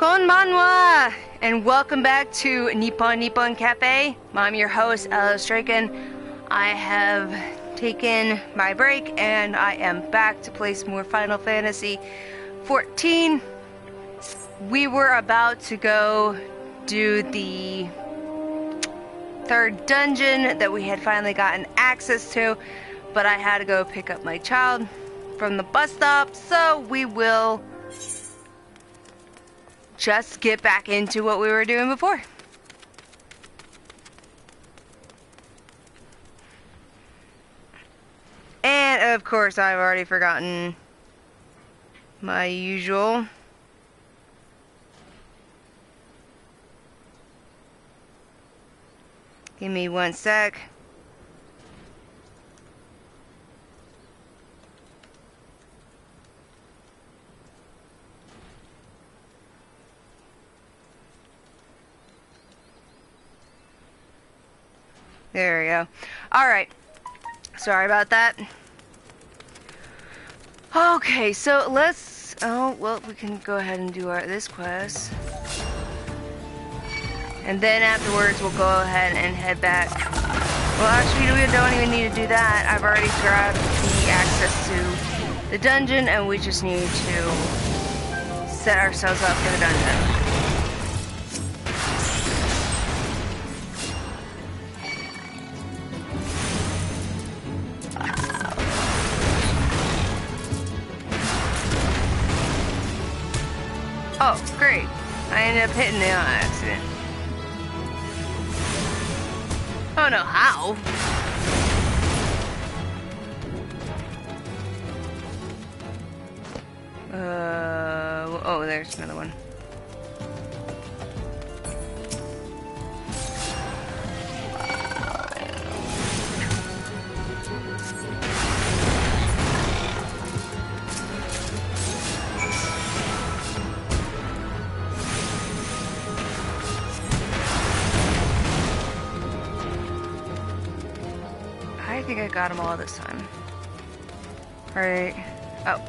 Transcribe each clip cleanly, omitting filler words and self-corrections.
Konbanwa, and welcome back to NipponNipponCafe. I'm your host, Alice Draken. I have taken my break, and I am back to play some more Final Fantasy 14. We were about to go do the third dungeon that we had finally gotten access to, but I had to go pick up my child from the bus stop, so we will just get back into what we were doing before. And of course, I've already forgotten my usual. Give me one sec. There we go. Alright. Sorry about that. Okay, so let's... Oh, well, we can go ahead and do this quest. And then afterwards, we'll go ahead and head back. Well, actually, we don't even need to do that. I've already grabbed the access to the dungeon, and we just need to set ourselves up for the dungeon. Oh, great. I ended up hitting it on accident. I don't know how. Oh, there's another one. I think I got them all this time. Right. Oh.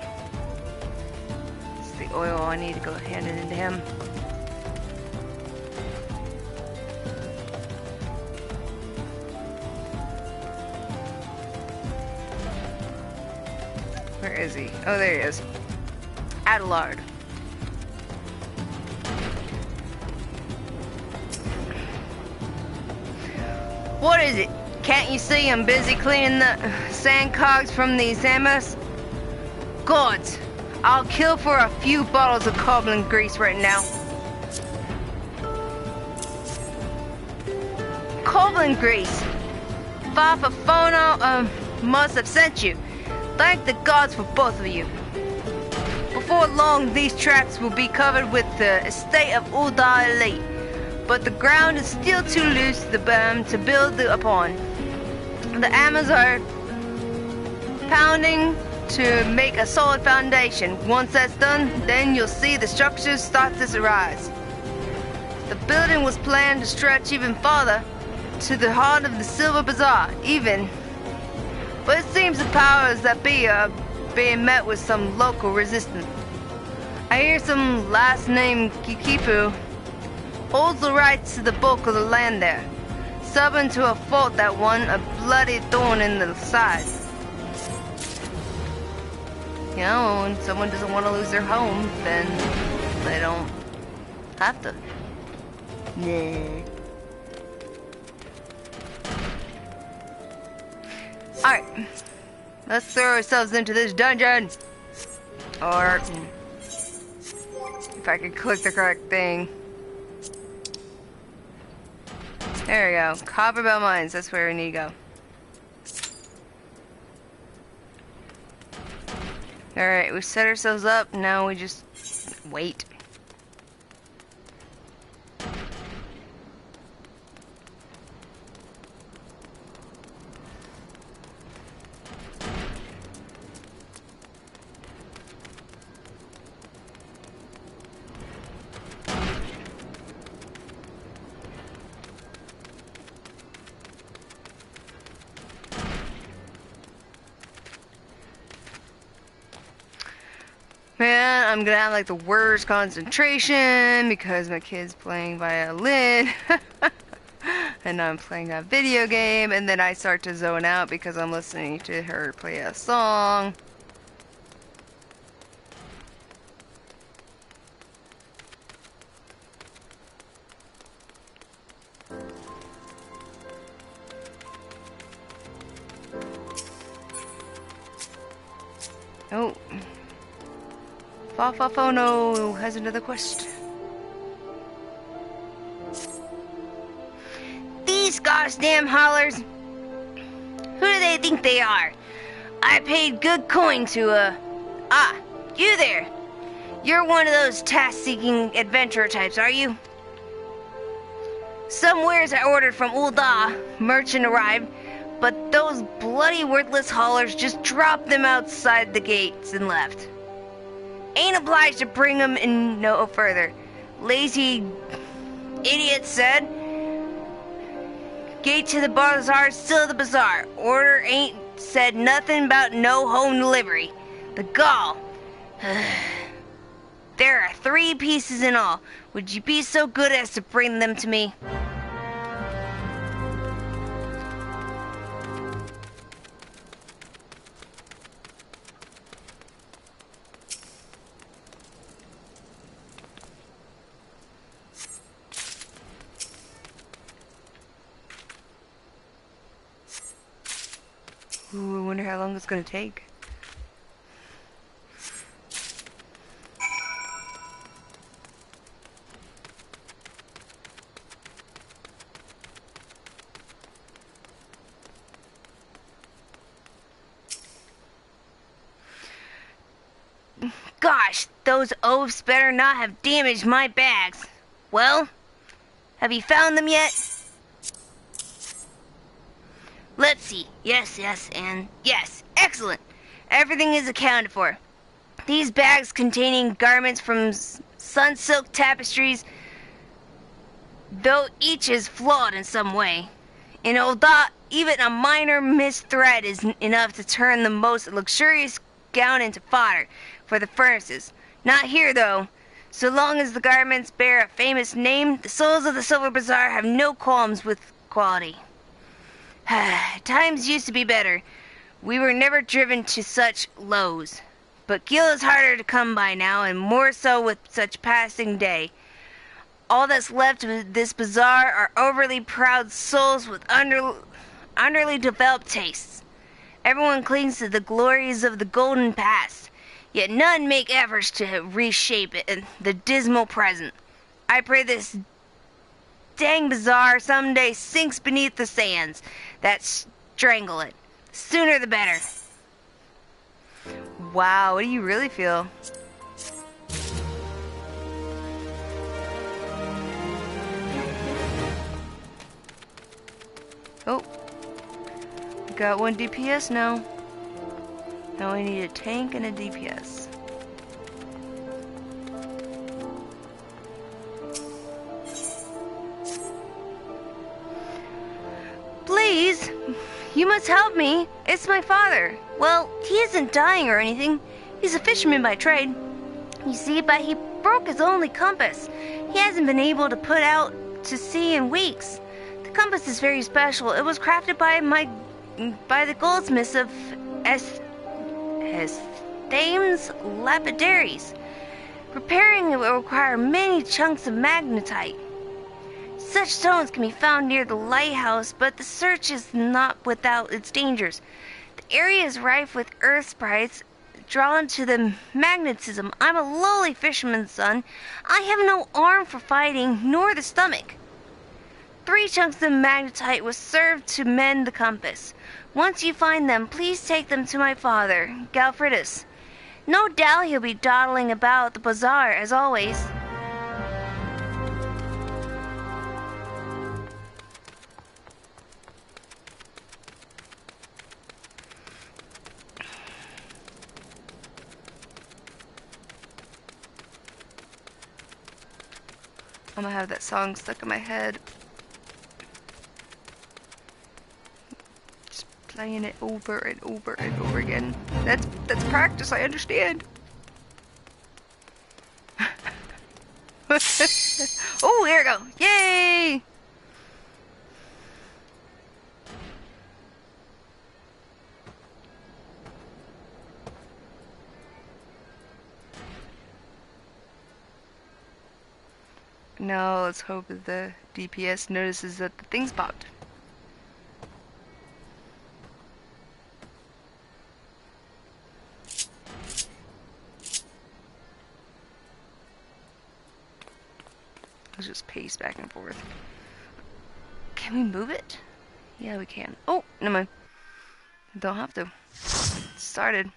It's the oil. I need to go hand it into him. Where is he? Oh, there he is. Adelard. What is it? Can't you see I'm busy cleaning the sand cogs from these hammers? Gods, I'll kill for a few bottles of goblin grease right now. Goblin grease? Fafa Fono must have sent you. Thank the gods for both of you. Before long, these tracks will be covered with the estate of Uldar Elite, but the ground is still too loose to build upon. The hammers are pounding to make a solid foundation. Once that's done, then you'll see the structures start to rise. The building was planned to stretch even farther to the heart of the Silver Bazaar, but it seems the powers that be are being met with some local resistance. I hear some last name Kikipu holds the rights to the bulk of the land there. Stubborn to a fault that one, a bloody thorn in the side. You know, when someone doesn't want to lose their home, then they don't have to. Nah. Alright. Let's throw ourselves into this dungeon. Or if I can click the correct thing. There we go. Copperbell Mines, that's where we need to go. Alright, we set ourselves up, now we just wait. Man, I'm gonna have like the worst concentration because my kid's playing violin. And I'm playing that video game, and then I start to zone out because I'm listening to her play a song. Oh. Fa-fa-fo-no has another quest. These goddamn hollers. Who do they think they are? I paid good coin to, Ah, you there. You're one of those task-seeking adventurer types, are you? Some wares I ordered from Ulda merchant arrived, but those bloody worthless haulers just dropped them outside the gates and left. Ain't obliged to bring them in no further. Lazy idiot said. Gate to the bazaar is still the bazaar. Order ain't said nothing about no home delivery. The gall. There are 3 pieces in all. Would you be so good as to bring them to me? Ooh, I wonder how long it's gonna take. Gosh, those oafs better not have damaged my bags. Well, have you found them yet? Let's see. Yes, and yes. Excellent. Everything is accounted for. These bags containing garments from sun-silk tapestries, though each is flawed in some way. In Ulda, even a minor misthread is enough to turn the most luxurious gown into fodder for the furnaces. Not here, though. So long as the garments bear a famous name, the souls of the Silver Bazaar have no qualms with quality. Times used to be better. We were never driven to such lows. But gil is harder to come by now, and more so with such passing day. All that's left of this bazaar are overly proud souls with underly developed tastes. Everyone clings to the glories of the golden past, yet none make efforts to reshape it in the dismal present. I pray this dang bazaar someday sinks beneath the sands that strangle it. Sooner the better. Wow, what do you really feel? Oh, got 1 DPS now. Now we need a tank and a DPS. Please, you must help me. It's my father. Well, he isn't dying or anything. He's a fisherman by trade. You see, but he broke his only compass. He hasn't been able to put out to sea in weeks. The compass is very special. It was crafted by the goldsmiths of Thames lapidaries. Repairing it will require many chunks of magnetite. Such stones can be found near the lighthouse, but the search is not without its dangers. The area is rife with earth sprites drawn to the magnetism. I'm a lowly fisherman's son. I have no arm for fighting, nor the stomach. 3 chunks of magnetite was served to mend the compass. Once you find them, please take them to my father, Galfridus. No doubt he'll be dawdling about the bazaar, as always. I'm gonna have that song stuck in my head. Just playing it over and over and over again. That's practice, I understand. Oh, here we go. Yay! Now let's hope that the DPS notices that the thing's popped. Let's just pace back and forth. Can we move it? Yeah, we can. Oh, never mind. Don't have to. It started.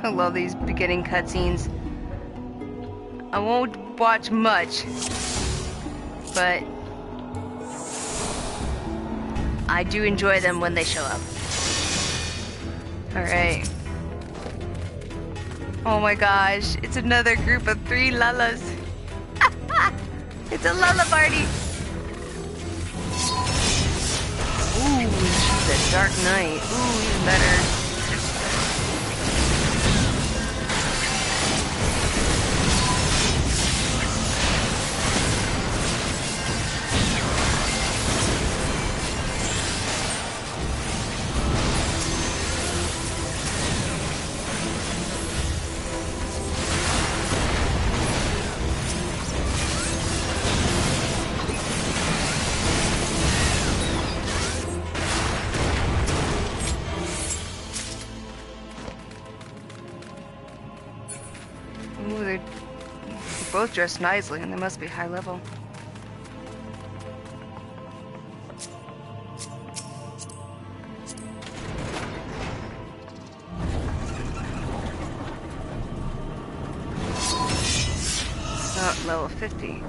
I love these beginning cutscenes. I won't watch much, but I do enjoy them when they show up. Alright. Oh my gosh, it's another group of 3 Lalas. It's a Lala party. Ooh, she's a Dark Knight. Ooh, even better. Ooh, they're both dressed nicely, and they must be high level. Not level 50.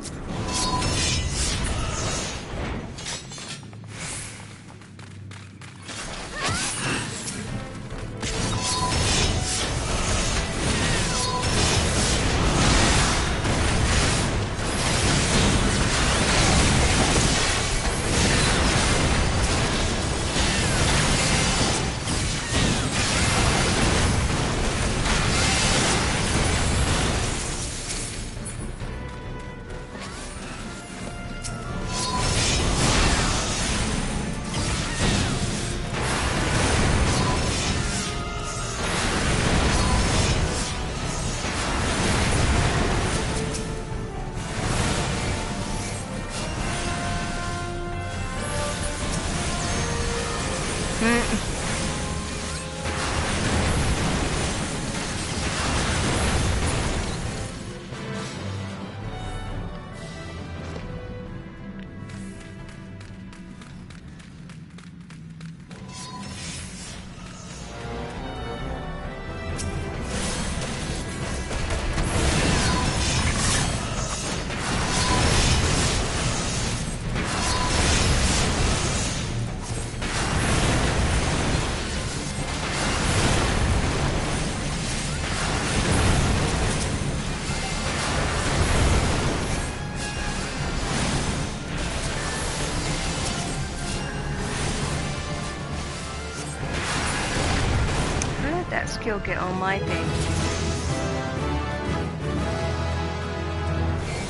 That skill get on my thing.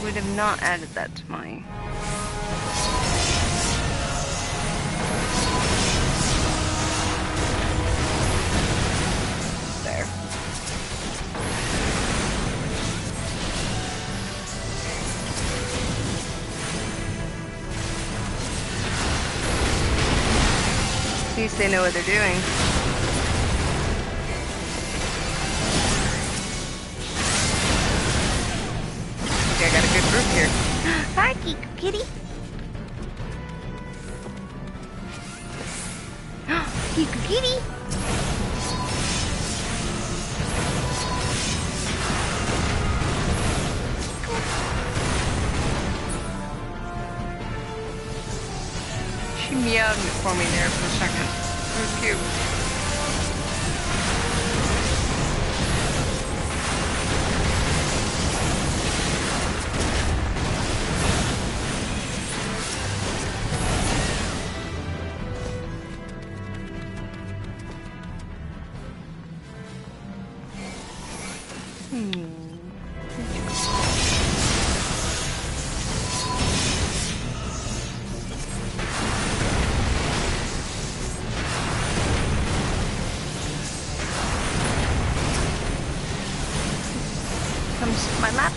Would have not added that to my... There. At least they know what they're doing. I got a good group here. Hi, Kiku Kitty. Kiku Kitty. She meowed clouding it for me there for a second. It was cute. Comes to my lap.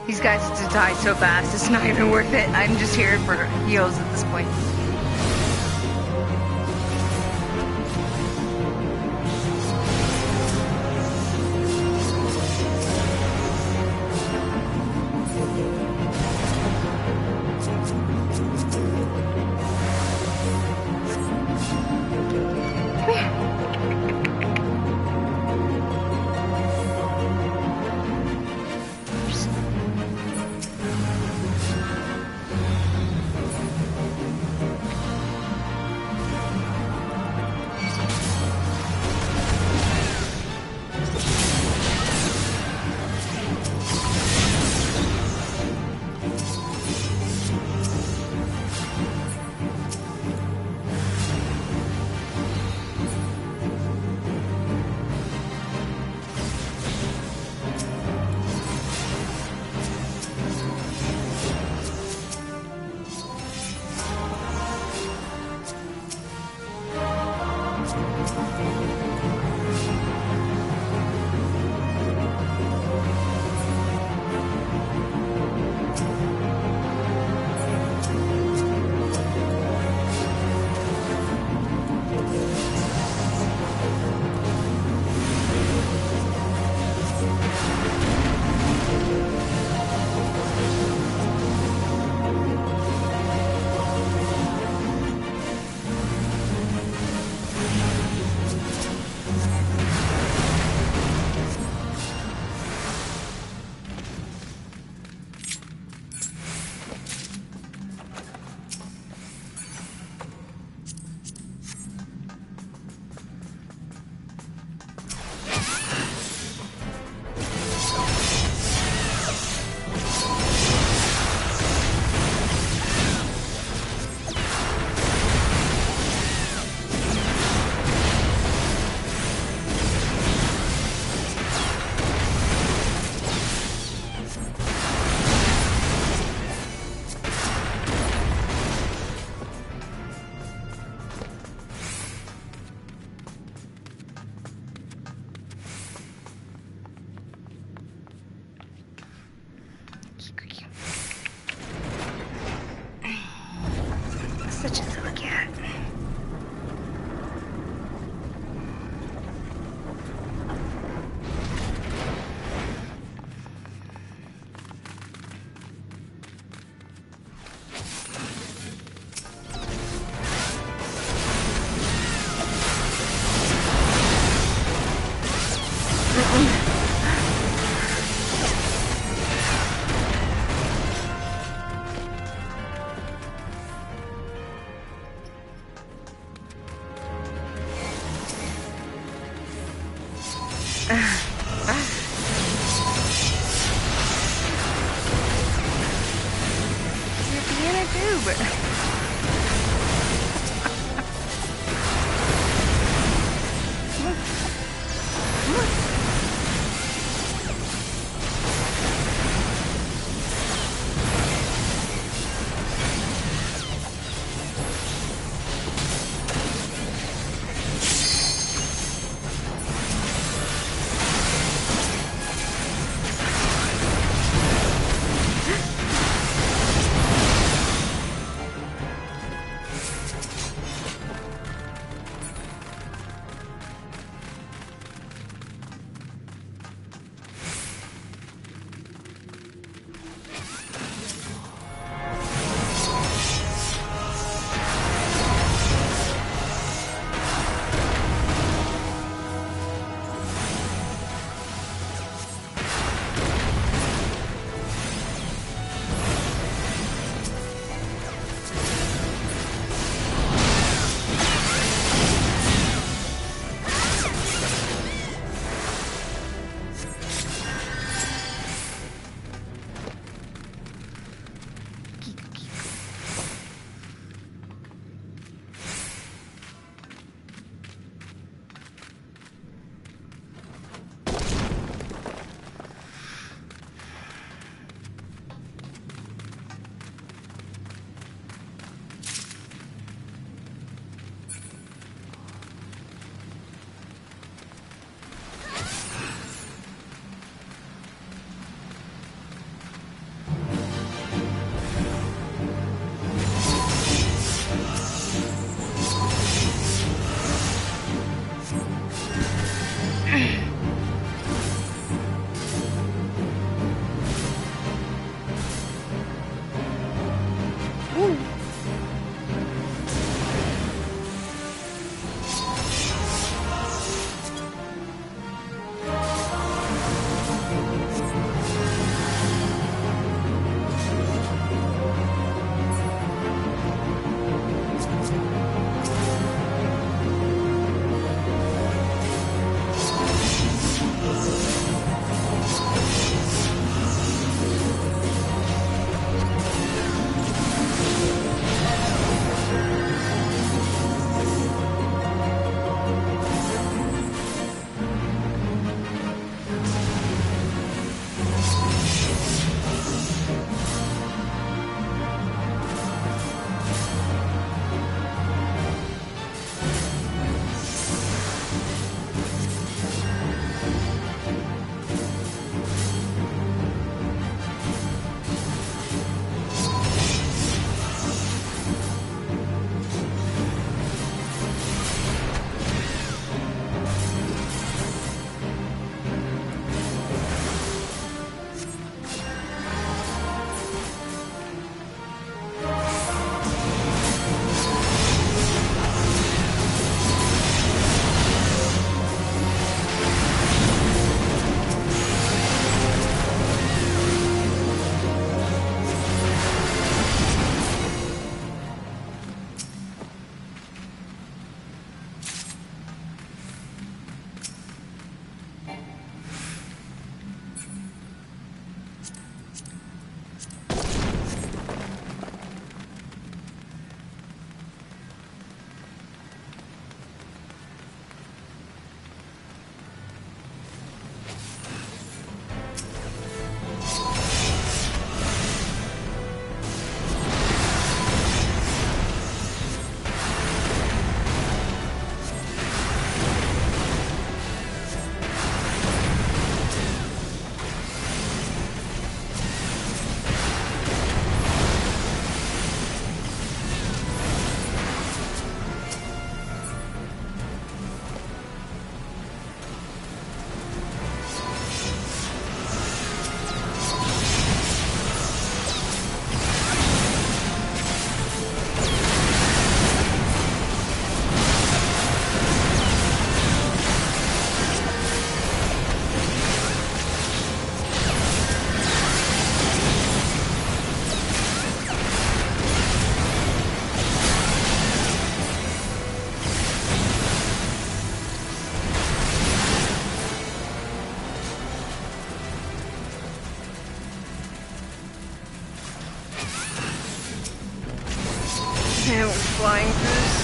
These guys have to die so fast, it's not even worth it. I'm just here for heals at this point. We're flying through this.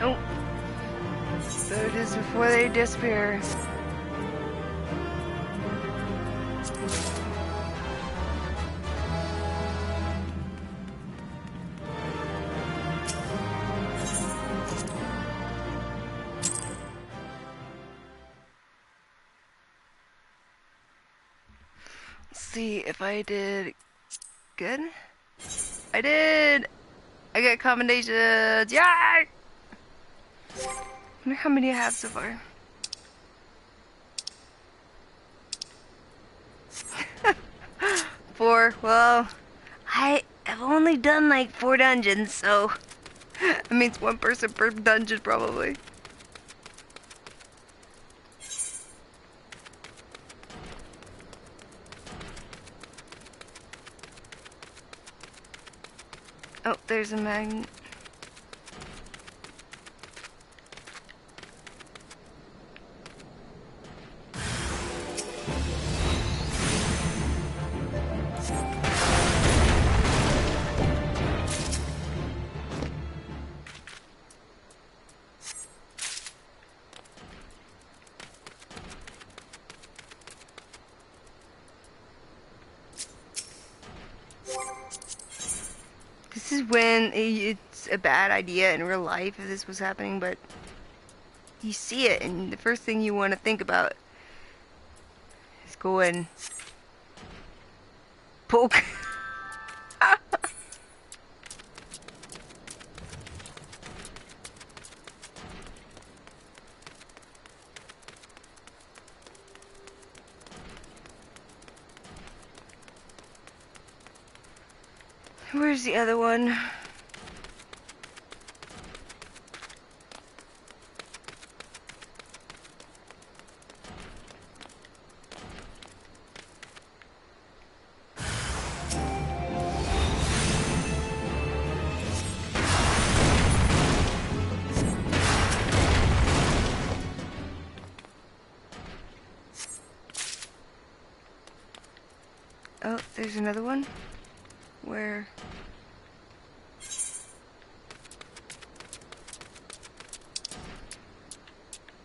Oh, there it is before they disappear. Let's see if I did good. I did! I got commendations! Yay! I wonder how many I have so far. Four. Well, I have only done like 4 dungeons, so that means 1 person per dungeon probably. Oh, there's a magnet. this is when it's a bad idea in real life if this was happening, but you see it, and the first thing you want to think about is go and poke. Where's the other one? Oh, there's another one. Where?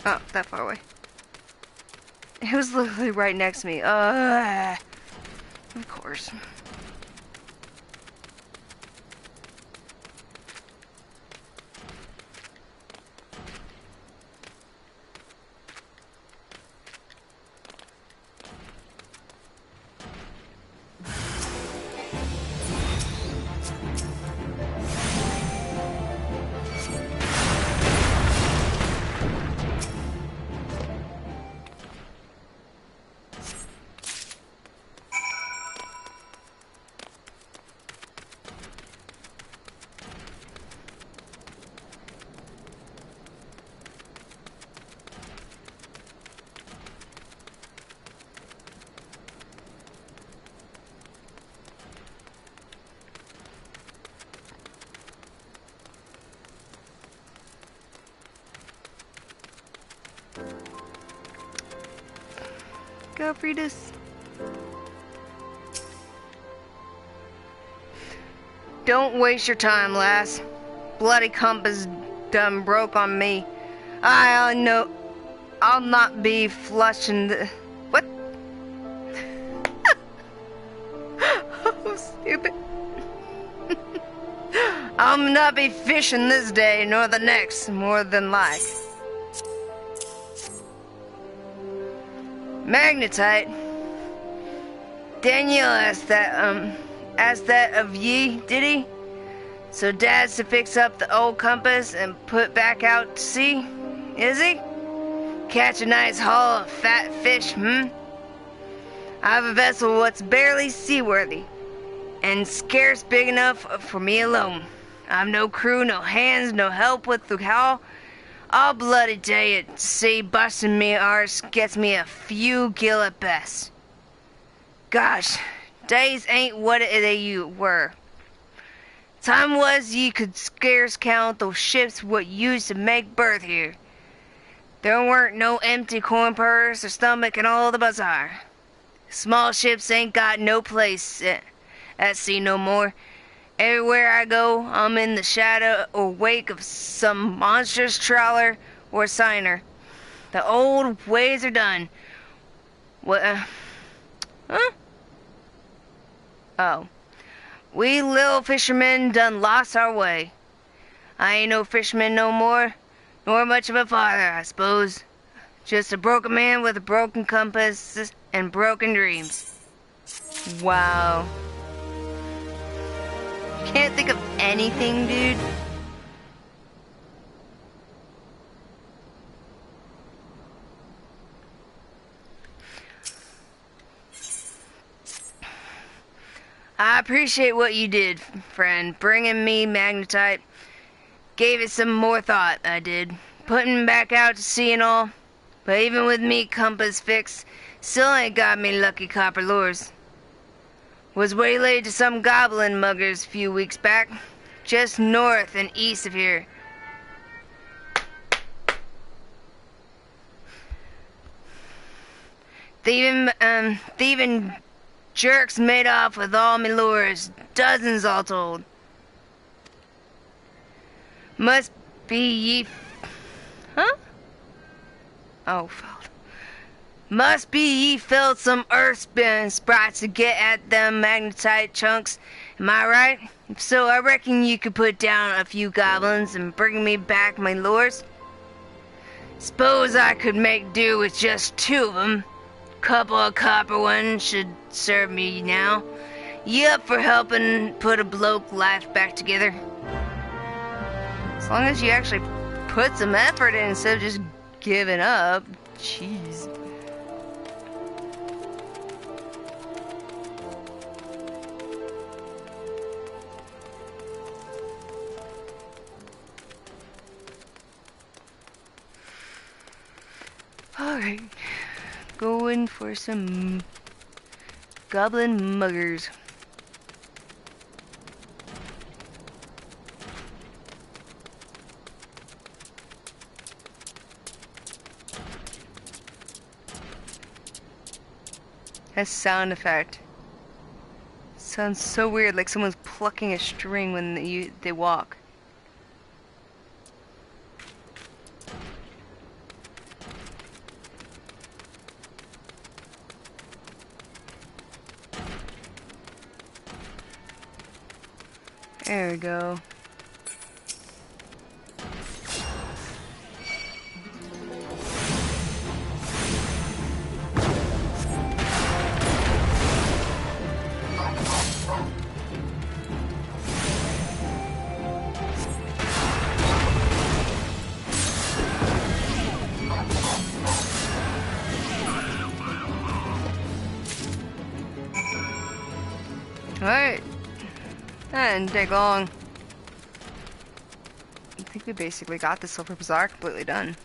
Oh, that far away. It was literally right next to me. Of course. Go, Fridas. Don't waste your time, lass. Bloody compass done broke on me. I know I'll not be flushing the... What? Oh, stupid. I'll not be fishing this day nor the next, more than like. Magnetite. Daniel asked that of ye, did he? So Dad's to fix up the old compass and put back out to sea, is he? Catch a nice haul of fat fish, I have a vessel what's barely seaworthy, and scarce big enough for me alone. I've no crew, no hands, no help with the haul. All bloody day at sea busting me arse gets me a few gill at best. Gosh, days ain't what they were. Time was ye could scarce count those ships what used to make berth here. There weren't no empty corn purse or stomach in all the bazaar. Small ships ain't got no place at sea no more. Everywhere I go, I'm in the shadow or wake of some monstrous trawler or signer. The old ways are done. What? Huh? Oh. We little fishermen done lost our way. I ain't no fisherman no more, nor much of a father, I suppose. Just a broken man with a broken compass and broken dreams. Wow. Can't think of anything, dude. I appreciate what you did, friend. Bringing me magnetite. Gave it some more thought, I did. Putting back out to sea and all. But even with me compass fixed, still ain't got me lucky copper lures. Was waylaid to some goblin muggers a few weeks back, just north and east of here. Thieving jerks made off with all me lures, dozens all told. Must be ye... Huh? Oh, felt. Must be ye filled some earth-spin sprites to get at them magnetite chunks Am I right? If so, I reckon you could put down a few goblins and bring me back my lures. Suppose I could make do with just 2 of them. Couple of copper ones should serve me now. You up for helping put a bloke life back together? As long as you actually put some effort in instead of just giving up. Jeez. Alright. Going for some goblin muggers. That sound effect sounds so weird, like someone's plucking a string when they walk. There we go. Alright. That didn't take long. I think we basically got the Silver Bazaar completely done.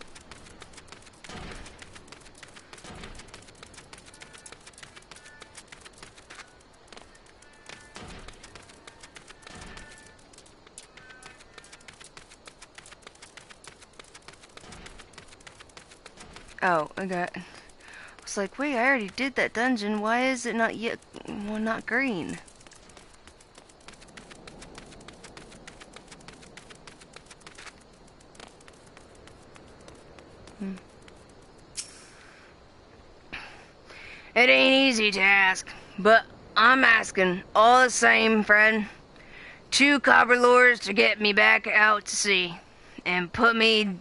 Oh, I was like, wait, I already did that dungeon. Why is it not yet, well, not green? It ain't easy to ask, but I'm asking all the same, friend. 2 copper lures to get me back out to sea, and put me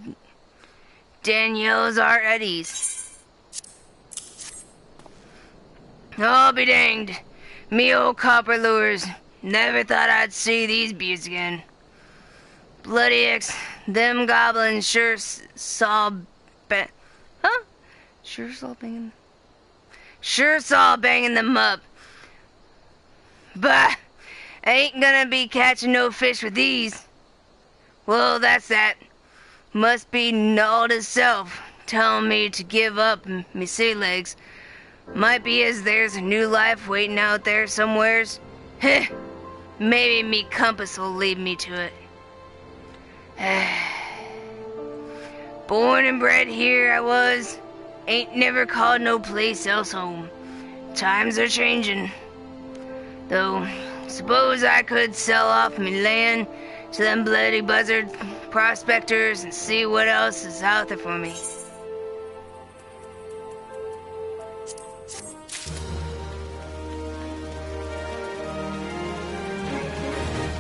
Danielle's art at ease. I'll be danged. Me old copper lures. Never thought I'd see these beauts again. Bloody X, them goblins sure saw huh? Sure saw banging them up. But I ain't gonna be catching no fish with these. Well, that's that. Must be Nalda's self telling me to give up me sea legs. Might be as there's a new life waiting out there somewheres. Heh. Maybe me compass will lead me to it. Born and bred here I was. Ain't never called no place else home. Times are changing. Though, suppose I could sell off me land to them bloody buzzard prospectors and see what else is out there for me.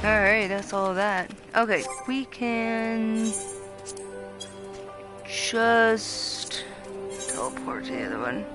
Alright, that's all of that. Okay, we can just teleport to the other one.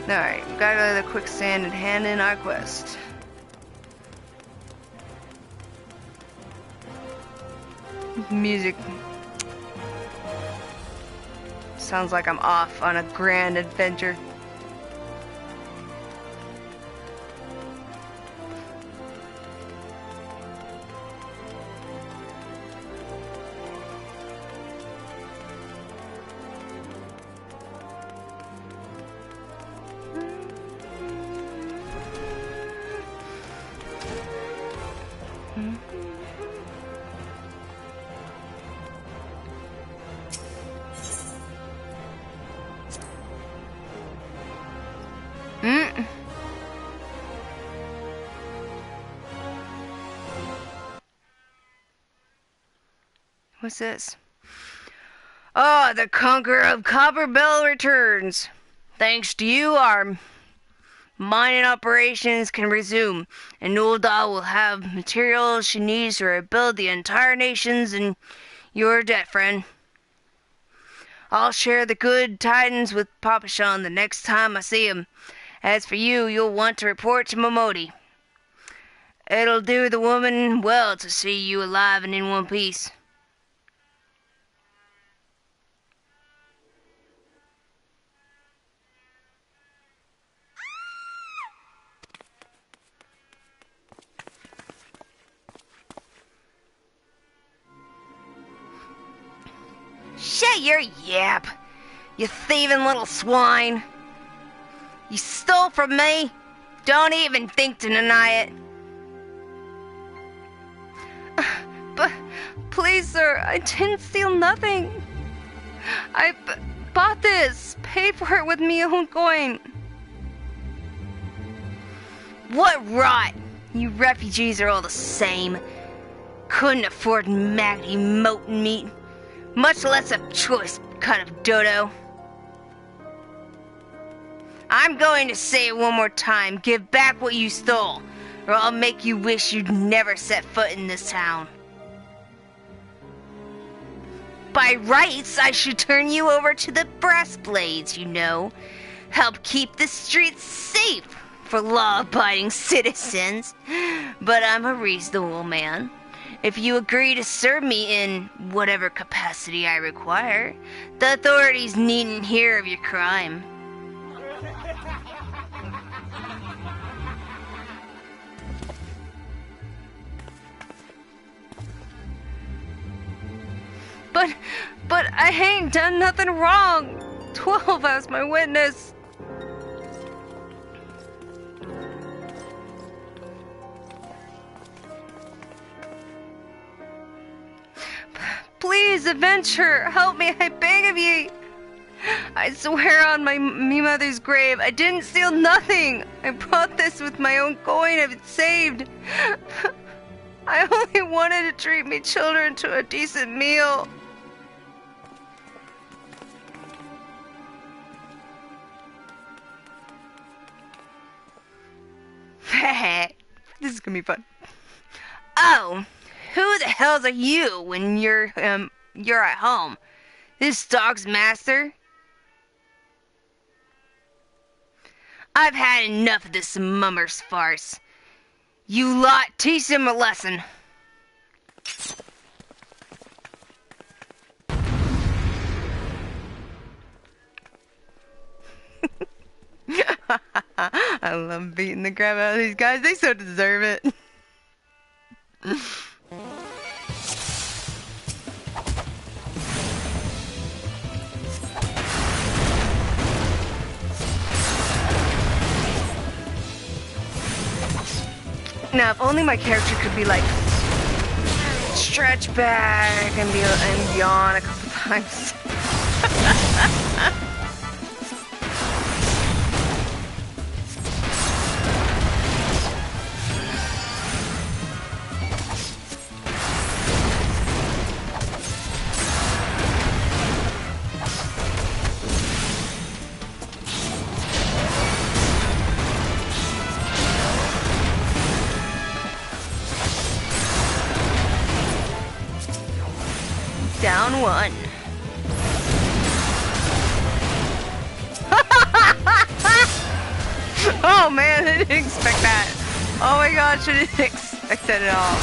Alright, gotta go to the quicksand and hand in our quest. Music sounds like I'm off on a grand adventure. What's this? Oh, the Conqueror of Copperbell returns. Thanks to you, our mining operations can resume, and Nulda will have materials she needs to rebuild the entire nations in your debt, friend. I'll share the good tidings with Papashan the next time I see him. As for you, you'll want to report to Momoti. It'll do the woman well to see you alive and in one piece. Shut your yap, you thieving little swine. You stole from me. Don't even think to deny it. But, please, sir, I didn't steal nothing. I bought this. Paid for it with me own coin. What rot! You refugees are all the same. Couldn't afford maggoty moten meat, much less a choice cut of dodo. I'm going to say it one more time. Give back what you stole, or I'll make you wish you'd never set foot in this town. By rights, I should turn you over to the brass blades, you know. Help keep the streets safe for law-abiding citizens. But I'm a reasonable man. If you agree to serve me in whatever capacity I require, the authorities needn't hear of your crime. But I ain't done nothing wrong. 12 as my witness. Please, adventure, help me, I beg of ye. I swear on me mother's grave, I didn't steal nothing. I brought this with my own coin I've saved. I only wanted to treat me children to a decent meal. This is gonna be fun. Oh, who the hells are you when you're at home? This dog's master? I've had enough of this mummer's farce. You lot, teach him a lesson. I love beating the crap out of these guys. They so deserve it. Now, if only my character could be like stretch back and yawn a couple times. Down one. Oh man, I didn't expect that. Oh my gosh, I didn't expect that at all.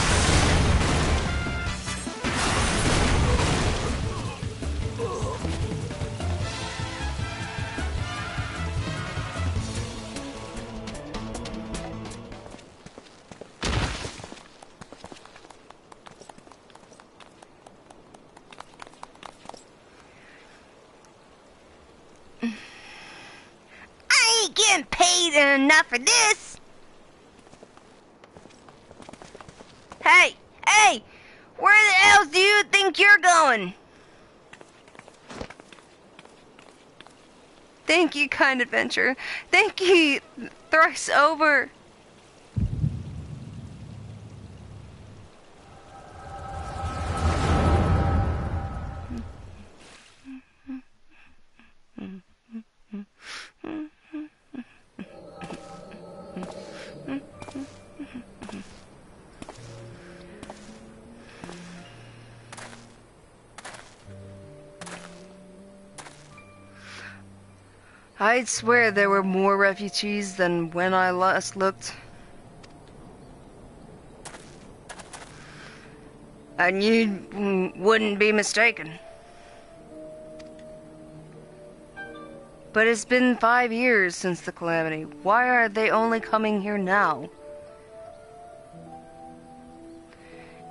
Getting paid enough for this. Hey, where the hell do you think you're going? Thank you, kind adventure. Thank you thrice over. I'd swear there were more refugees than when I last looked. And you wouldn't be mistaken. But it's been 5 years since the calamity. Why are they only coming here now?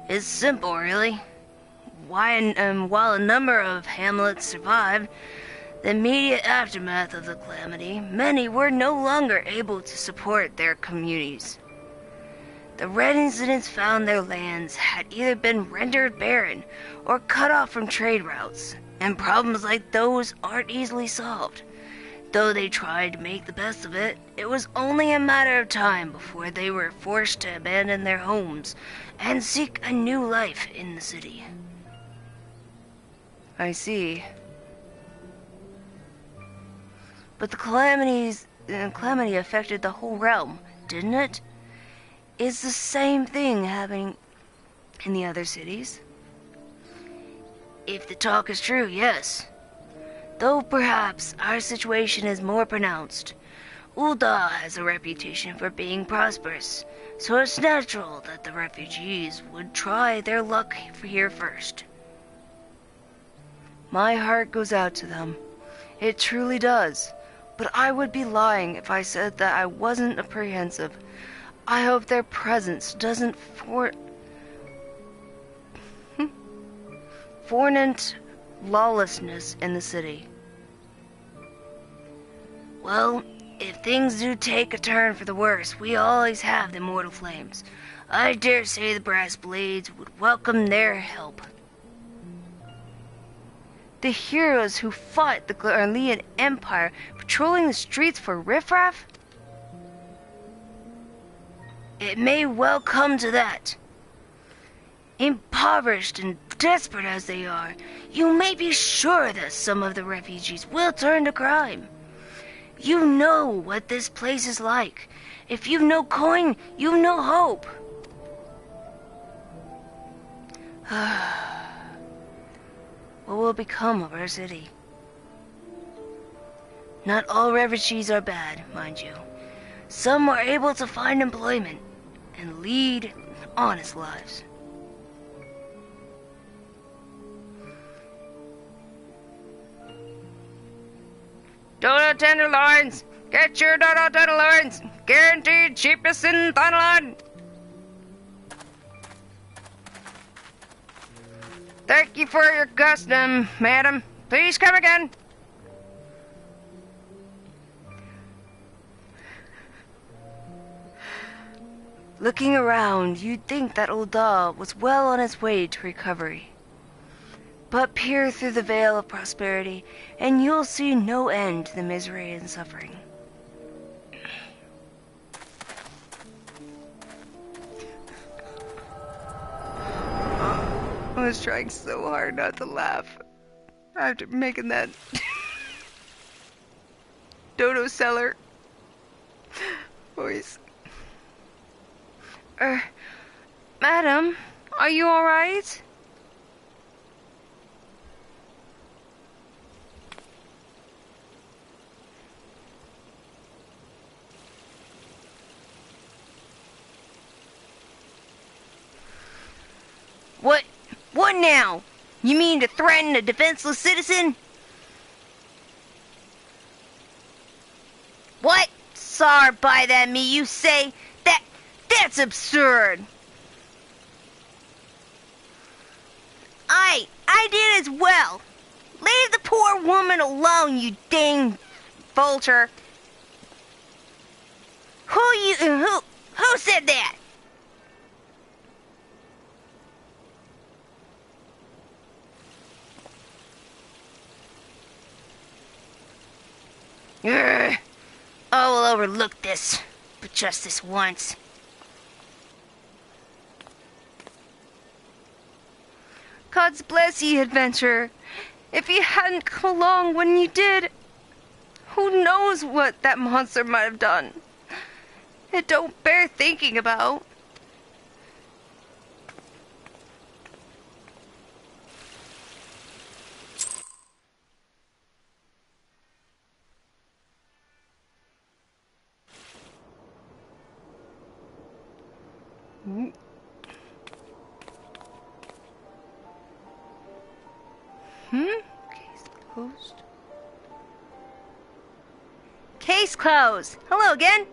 It's simple, really. While a number of hamlets survived the immediate aftermath of the calamity, many were no longer able to support their communities. The residents found their lands had either been rendered barren or cut off from trade routes, and problems like those aren't easily solved. Though they tried to make the best of it, it was only a matter of time before they were forced to abandon their homes and seek a new life in the city. I see. But the calamity affected the whole realm, didn't it? Is the same thing happening in the other cities? If the talk is true, yes. Though perhaps our situation is more pronounced. Ul'dah has a reputation for being prosperous, so it's natural that the refugees would try their luck here first. My heart goes out to them. It truly does. But I would be lying if I said that I wasn't apprehensive. I hope their presence doesn't foment lawlessness in the city. Well, if things do take a turn for the worse, we always have the immortal flames. I dare say the brass blades would welcome their help. The heroes who fought the Garlean Empire patrolling the streets for riffraff? It may well come to that. Impoverished and desperate as they are, you may be sure that some of the refugees will turn to crime. You know what this place is like. If you've no coin, you've no hope. What will become of our city? Not all refugees are bad, mind you. Some are able to find employment and lead honest lives. Dodo tenderloins! Get your dodo tenderloins! Guaranteed cheapest in Thailand! Thank you for your custom, madam. Please come again. Looking around, you'd think that Ul'dah was well on its way to recovery. But peer through the veil of prosperity, and you'll see no end to the misery and suffering. I was trying so hard not to laugh after making that Dodo Seller voice. Madam, are you alright? What now? You mean to threaten a defenseless citizen? What? Sar by that me, you say? That's absurd. I did as well. Leave the poor woman alone, you dang vulture. Who said that? I will overlook this, but just this once. God's bless ye, adventurer. If you hadn't come along when you did, who knows what that monster might have done. It don't bear thinking about. Case closed. Case closed. Hello again.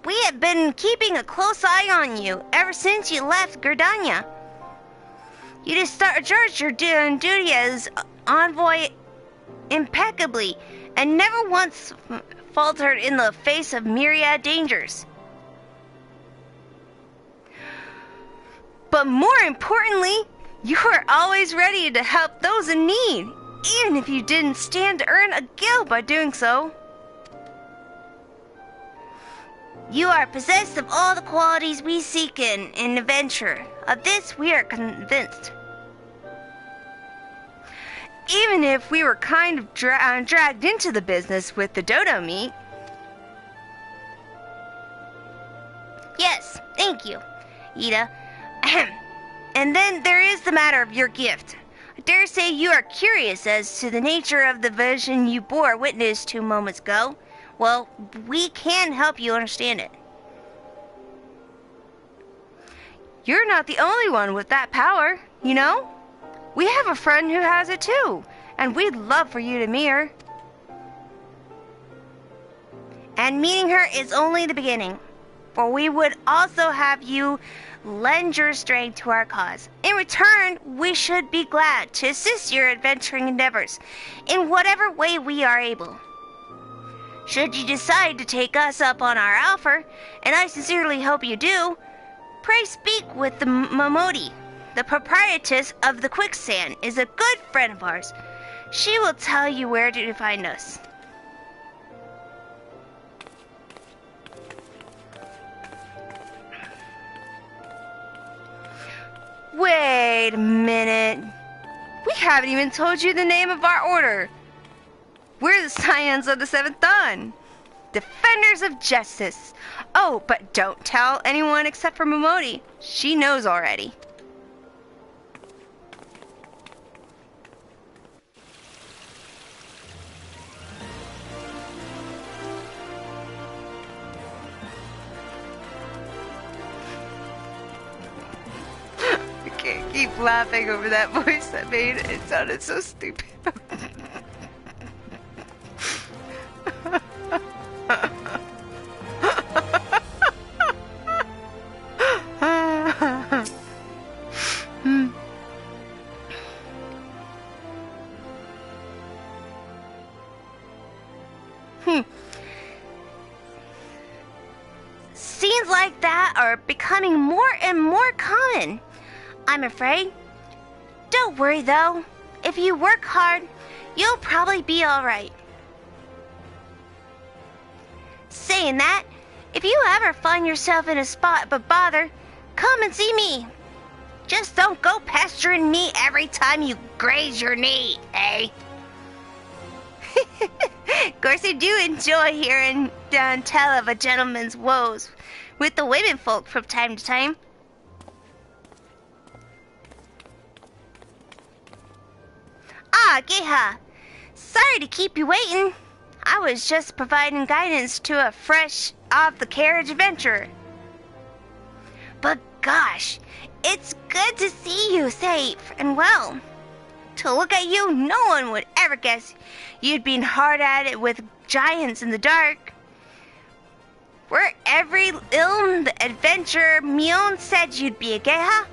We have been keeping a close eye on you ever since you left Gridania. You discharged your duty as envoy impeccably and never once faltered in the face of myriad dangers. But more importantly, you were always ready to help those in need, even if you didn't stand to earn a guild by doing so. You are possessed of all the qualities we seek in an adventurer. Of this, we are convinced. Even if we were kind of dragged into the business with the dodo meat. Yes, thank you, Ida. Ahem. And then there is the matter of your gift. I dare say you are curious as to the nature of the vision you bore witness 2 moments ago. Well, we can help you understand it. You're not the only one with that power, you know? We have a friend who has it too, and we'd love for you to meet her. And meeting her is only the beginning, for we would also have you lend your strength to our cause. In return, we should be glad to assist your adventuring endeavors in whatever way we are able. Should you decide to take us up on our offer, and I sincerely hope you do, pray speak with the Momodi. The proprietress of the quicksand is a good friend of ours. She will tell you where to find us. Wait a minute. We haven't even told you the name of our order. We're the Scions of the Seventh Dawn. Defenders of Justice. Oh, but don't tell anyone except for Momodi. She knows already. I can't keep laughing over that voice I made. It sounded so stupid. Scenes like that are becoming more and more common, I'm afraid. Don't worry though. If you work hard, you'll probably be alright. Saying that, if you ever find yourself in a spot but bother, come and see me. Just don't go pestering me every time you graze your knee, eh? Of course, I do enjoy hearing tell of a gentleman's woes with the women folk from time to time. Ah, Geha. Sorry to keep you waiting. I was just providing guidance to a fresh off-the-carriage adventurer. But gosh, it's good to see you safe and well. To look at you, no one would ever guess you'd been hard at it with giants in the dark. Were every ill adventurer Mion said you'd be a Geha?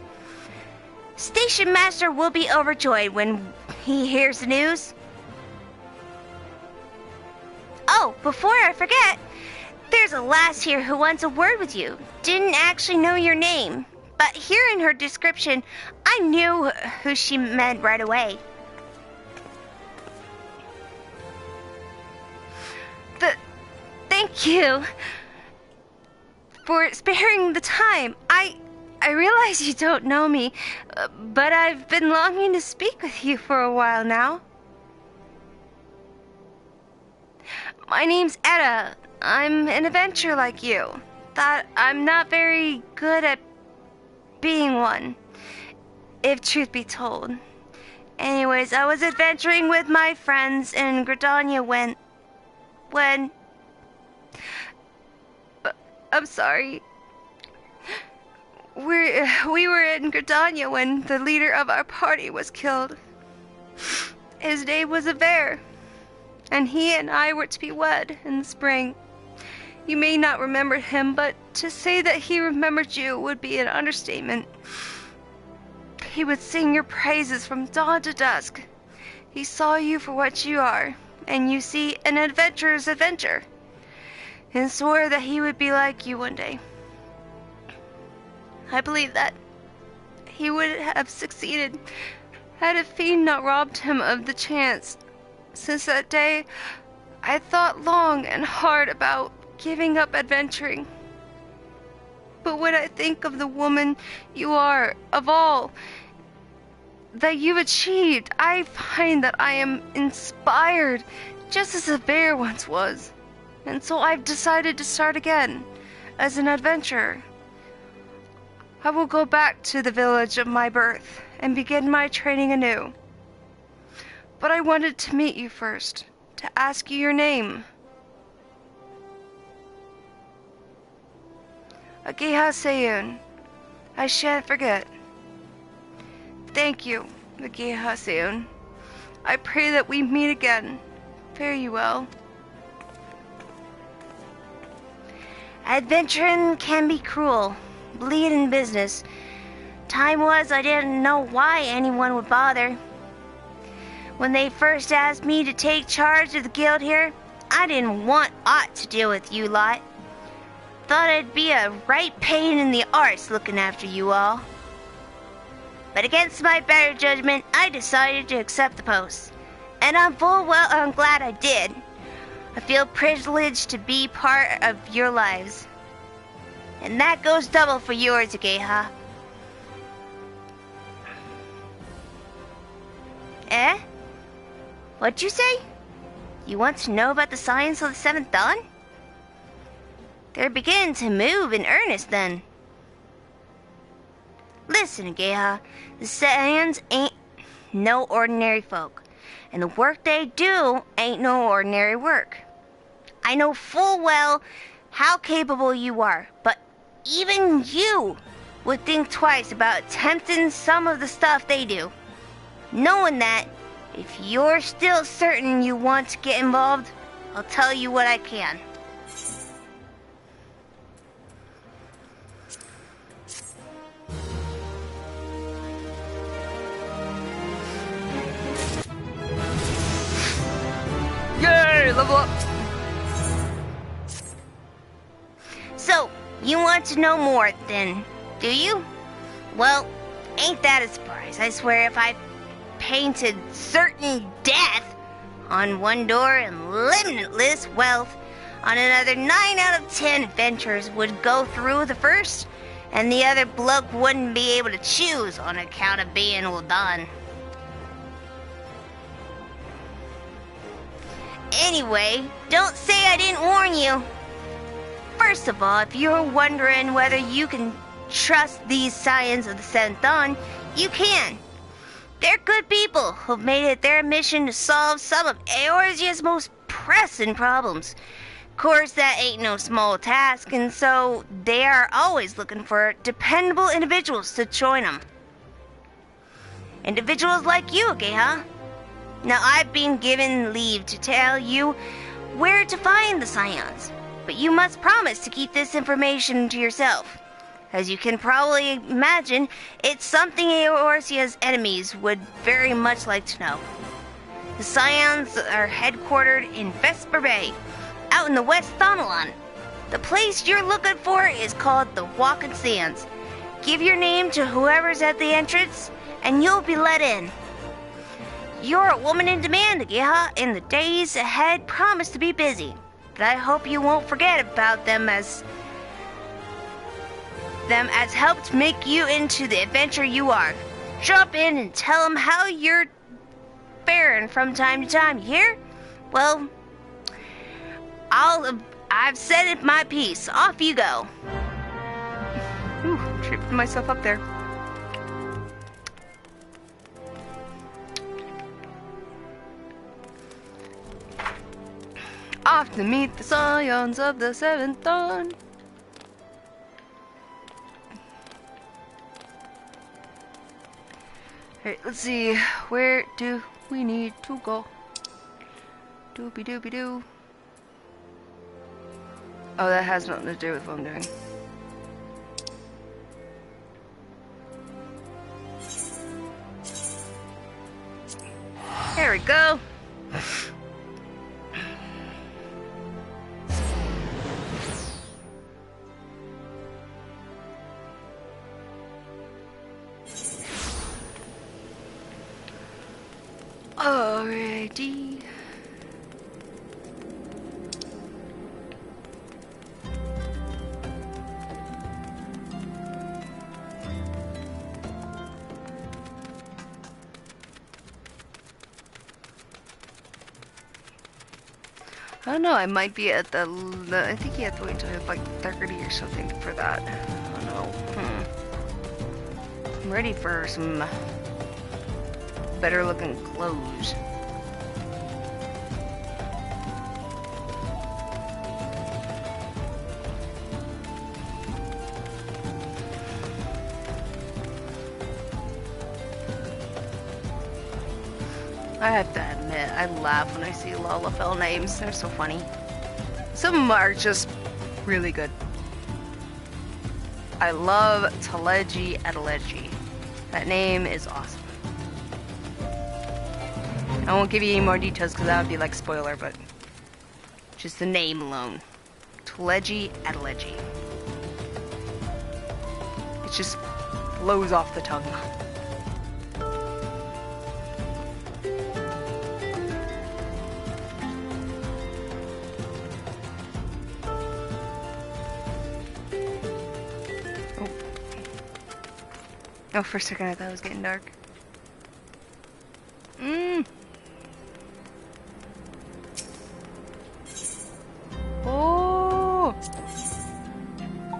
Station Master will be overjoyed when he hears the news. Oh, before I forget, there's a lass here who wants a word with you. Didn't actually know your name, but hearing her description, I knew who she meant right away. Thank you for sparing the time. I realize you don't know me, but I've been longing to speak with you for a while now. My name's Etta. I'm an adventurer like you. Thought I'm not very good at being one, if truth be told. Anyways, I was adventuring with my friends in Gridania when... I'm sorry. We were in Gridania when the leader of our party was killed. His name was Aver, and he and I were to be wed in the spring. You may not remember him, but to say that he remembered you would be an understatement. He would sing your praises from dawn to dusk. He saw you for what you are, and you see an adventurer's adventure, and swore that he would be like you one day. I believe that he would have succeeded had a fiend not robbed him of the chance. Since that day, I thought long and hard about giving up adventuring. But when I think of the woman you are, of all that you've achieved, I find that I am inspired, just as a bear once was. And so I've decided to start again, as an adventurer. I will go back to the village of my birth and begin my training anew. But I wanted to meet you first, to ask you your name. Ageha Seyun. I shan't forget. Thank you, Ageha Seyun. I pray that we meet again. Fare you well. Adventuring can be cruel. Bleed in business. Time was I didn't know why anyone would bother. When they first asked me to take charge of the guild here, I didn't want aught to do with you lot. Thought I'd be a right pain in the arse looking after you all. But against my better judgment, I decided to accept the post. And I'm glad I did. I feel privileged to be part of your lives. And that goes double for yours, Ageha. Eh? What'd you say? You want to know about the science of the seventh dawn? They're beginning to move in earnest then. Listen, Ageha, the Saiyans ain't no ordinary folk, and the work they do ain't no ordinary work. I know full well how capable you are, but even you would think twice about attempting some of the stuff they do. Knowing that, if you're still certain you want to get involved, I'll tell you what I can. Yay! Level up! So, you want to know more then, do you? Well, ain't that a surprise? I swear if I painted certain death on one door and limitless wealth on another, 9 out of 10 adventurers would go through the first, and the other bloke wouldn't be able to choose on account of being well done. Anyway, don't say I didn't warn you. First of all, if you're wondering whether you can trust these Scions of the Seventh Dawn, you can. They're good people who've made it their mission to solve some of Eorzea's most pressing problems. Of course, that ain't no small task, and so they are always looking for dependable individuals to join them. Individuals like you, Ageha. Now, I've been given leave to tell you where to find the Scions, but you must promise to keep this information to yourself. As you can probably imagine, it's something Eorzea's enemies would very much like to know. The Scions are headquartered in Vesper Bay, out in the West Thonalon. The place you're looking for is called the Walking Sands. Give your name to whoever's at the entrance, and you'll be let in. You're a woman in demand, Ageha, and the days ahead promise to be busy. But I hope you won't forget about them as helped make you into the adventurer you are. Drop in and tell them how you're faring from time to time, you hear? Well, I've said it my piece. Off you go. Ooh, tripped myself up there. Off to meet the Scions of the Seventh Dawn. Alright, let's see. Where do we need to go? Doopy doopy doo. Oh, that has nothing to do with what I'm doing. There we go. Alrighty. I don't know, I might be at the I think you have to wait till you have like 30 or something for that. I don't know. I'm ready for some better looking clothes. I have to admit, I laugh when I see Lalafell names. They're so funny. Some of them are just really good. I love Teleji Adeleji. That name is awesome. I won't give you any more details because that would be like spoiler, but just the name alone. Teleji Adeleji. It just flows off the tongue. Oh, for a second I thought it was getting dark. Oh!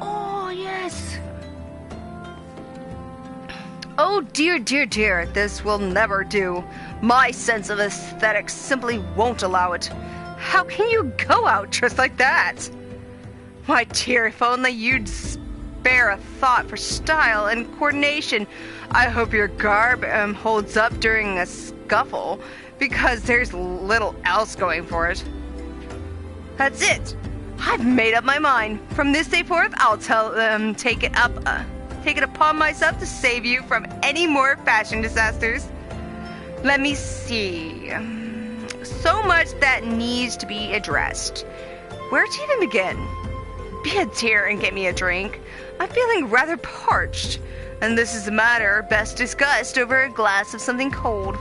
Oh, yes! Oh, dear, dear, dear. This will never do. My sense of aesthetics simply won't allow it. How can you go out dressed like that? My dear, if only you'd spare a thought for style and coordination. I hope your garb holds up during a scuffle, because there's little else going for it. That's it. I've made up my mind. From this day forth, I'll take it upon myself to save you from any more fashion disasters. Let me see. So much that needs to be addressed. Where to even begin? Be a dear and get me a drink. I'm feeling rather parched, and this is a matter best discussed over a glass of something cold.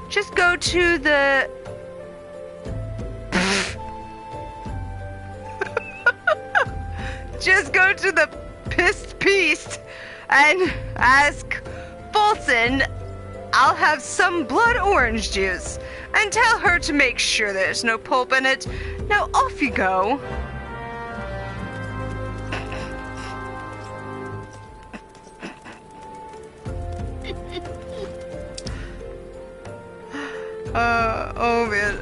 Just go to the... Just go to the Piece and ask Fulton. I'll have some blood orange juice, and tell her to make sure there's no pulp in it. Now off you go. Oh man.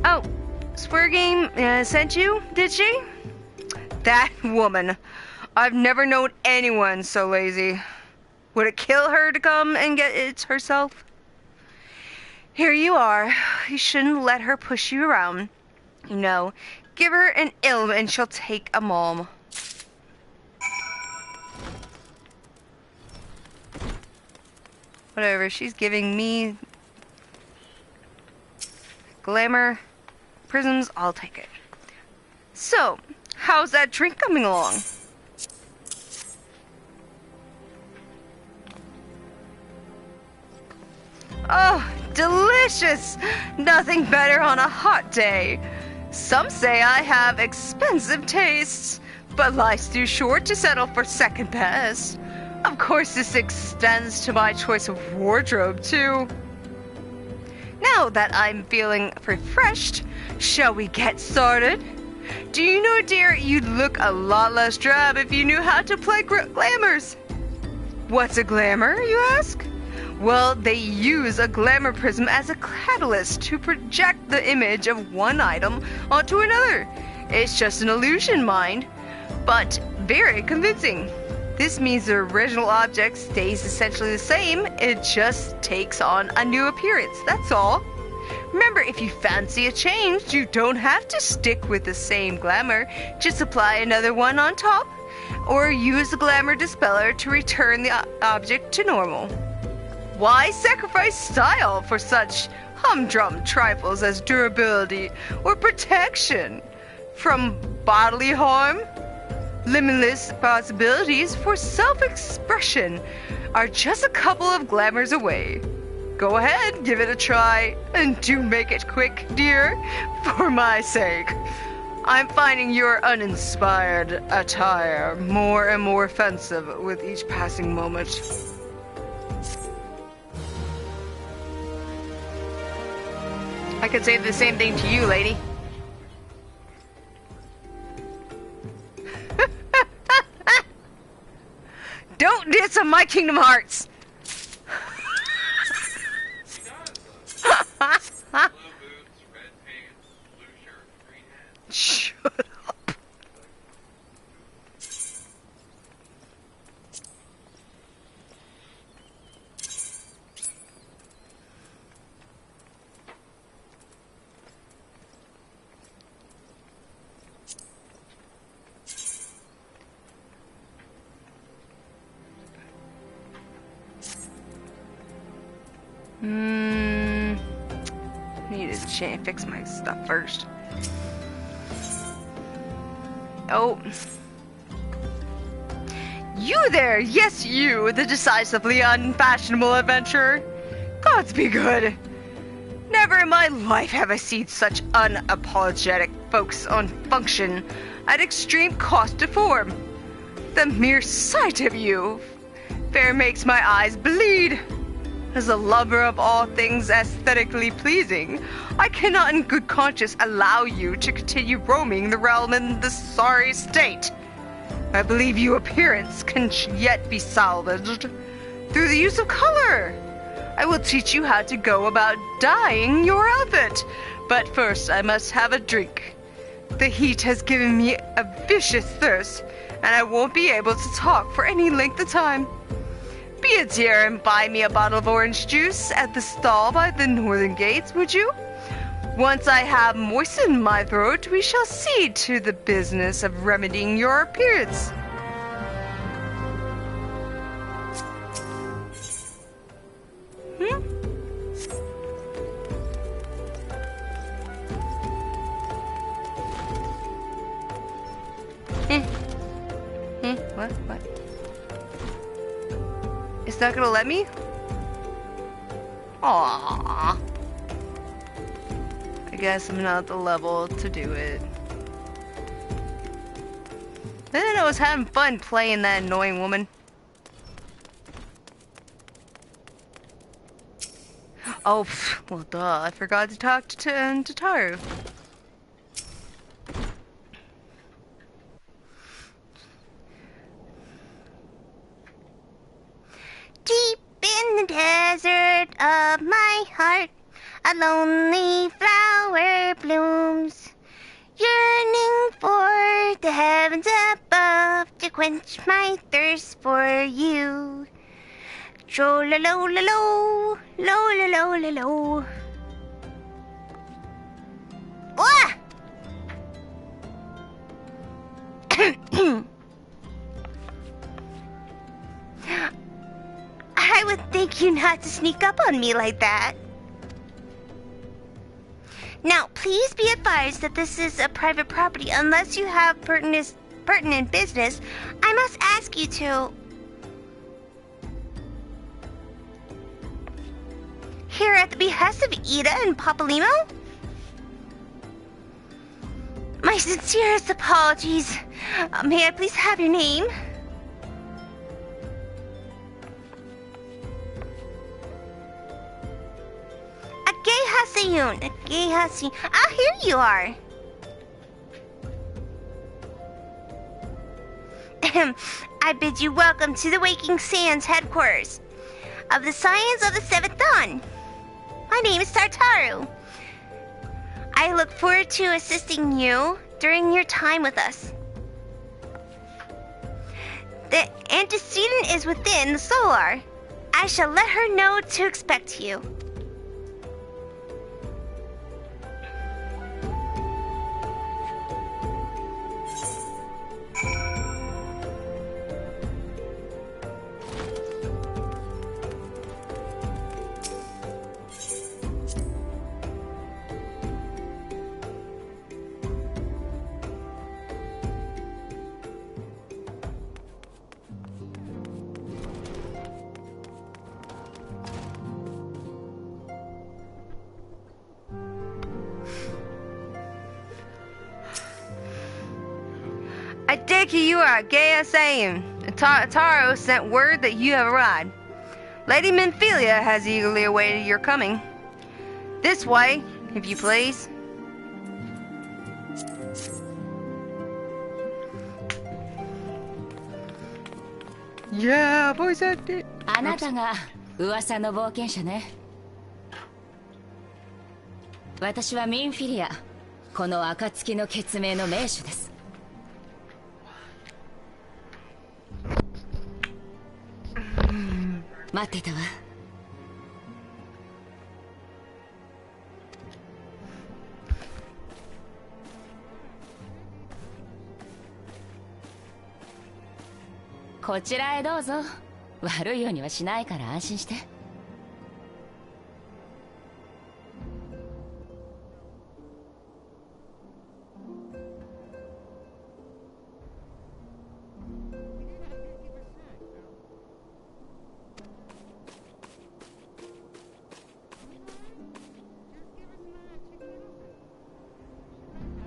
Oh, Swear Game sent you, did she? That woman. I've never known anyone so lazy. Would it kill her to come and get it herself? Here you are. You shouldn't let her push you around. You know, give her an ilm and she'll take a malm. Whatever, she's giving me glamour prisms, I'll take it. So, how's that drink coming along? Oh, delicious! Nothing better on a hot day. Some say I have expensive tastes, but life's too short to settle for second best. Of course, this extends to my choice of wardrobe, too. Now that I'm feeling refreshed, shall we get started? Do you know, dear, you'd look a lot less drab if you knew how to play glamours. What's a glamour, you ask? Well, they use a glamour prism as a catalyst to project the image of one item onto another. It's just an illusion, mind. but very convincing. This means the original object stays essentially the same, it just takes on a new appearance, that's all. Remember, if you fancy a change, you don't have to stick with the same glamour, just apply another one on top, or use the glamour dispeller to return the object to normal. Why sacrifice style for such humdrum trifles as durability or protection from bodily harm? Limitless possibilities for self-expression are just a couple of glamours away. Go ahead, give it a try, and do make it quick, dear, for my sake. I'm finding your uninspired attire more and more offensive with each passing moment. I could say the same thing to you, lady. Don't diss on my Kingdom Hearts! Shut up. Need to fix my stuff first. Oh. You there! Yes, you, the decisively unfashionable adventurer. Gods be good. Never in my life have I seen such unapologetic folks on function at extreme cost to form. The mere sight of you fair makes my eyes bleed. As a lover of all things aesthetically pleasing, I cannot in good conscience allow you to continue roaming the realm in this sorry state. I believe your appearance can yet be salvaged through the use of color. I will teach you how to go about dyeing your outfit, but first I must have a drink. The heat has given me a vicious thirst, and I won't be able to talk for any length of time. Be a dear and buy me a bottle of orange juice at the stall by the northern gates, would you? Once I have moistened my throat, we shall see to the business of remedying your appearance. What? It's not gonna let me? Aww. I guess I'm not at the level to do it. Then I was having fun playing that annoying woman. Oh, well duh, I forgot to talk to Taru. Deep in the desert of my heart, a lonely flower blooms, yearning for the heavens above to quench my thirst for you. Tro-la-lo-la-lo, lo-la-lo-la-lo. Ah! I would think you not to sneak up on me like that. Now, please be advised that this is a private property. Unless you have pertinent business, I must ask you to... Here at the behest of Ida and Papalimo? My sincerest apologies. May I please have your name? Agehasayun. Ah, here you are. I bid you welcome to the Waking Sands headquarters of the Science of the Seventh Dawn. My name is Tartaru. I look forward to assisting you during your time with us. The antecedent is within the solar. I shall let her know to expect you. I take it you are Gaia Saiyan. Taro sent word that you have arrived. Lady Minfilia has eagerly awaited your coming. This way, if you please. Yeah, voice acting. あなたが噂の冒険者ね。私はミンフィリア、この暁の決命の名手です。待ってたわ。こちらへどうぞ。悪いようにはしないから安心して。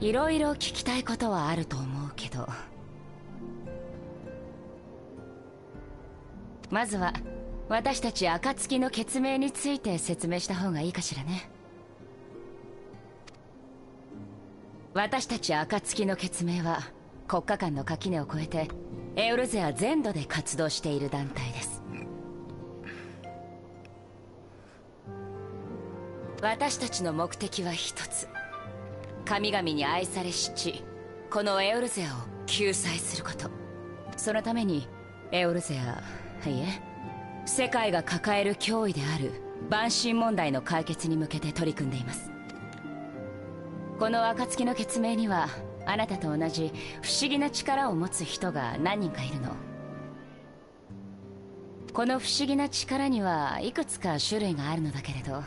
いろいろ聞きたいことはあると思うけど、まずは私たち暁の決命について説明した方がいいかしらね。私たち暁の決命は国家間の垣根を越えてエオルゼア全土で活動している団体です。私たちの目的は一つ。神々に愛されし地、このエオルゼアを救済すること。そのためにエオルゼア、いえ、世界が抱える脅威である万神問題の解決に向けて取り組んでいます。この暁の決命にはあなたと同じ不思議な力を持つ人が何人かいるの。この不思議な力にはいくつか種類があるのだけれど、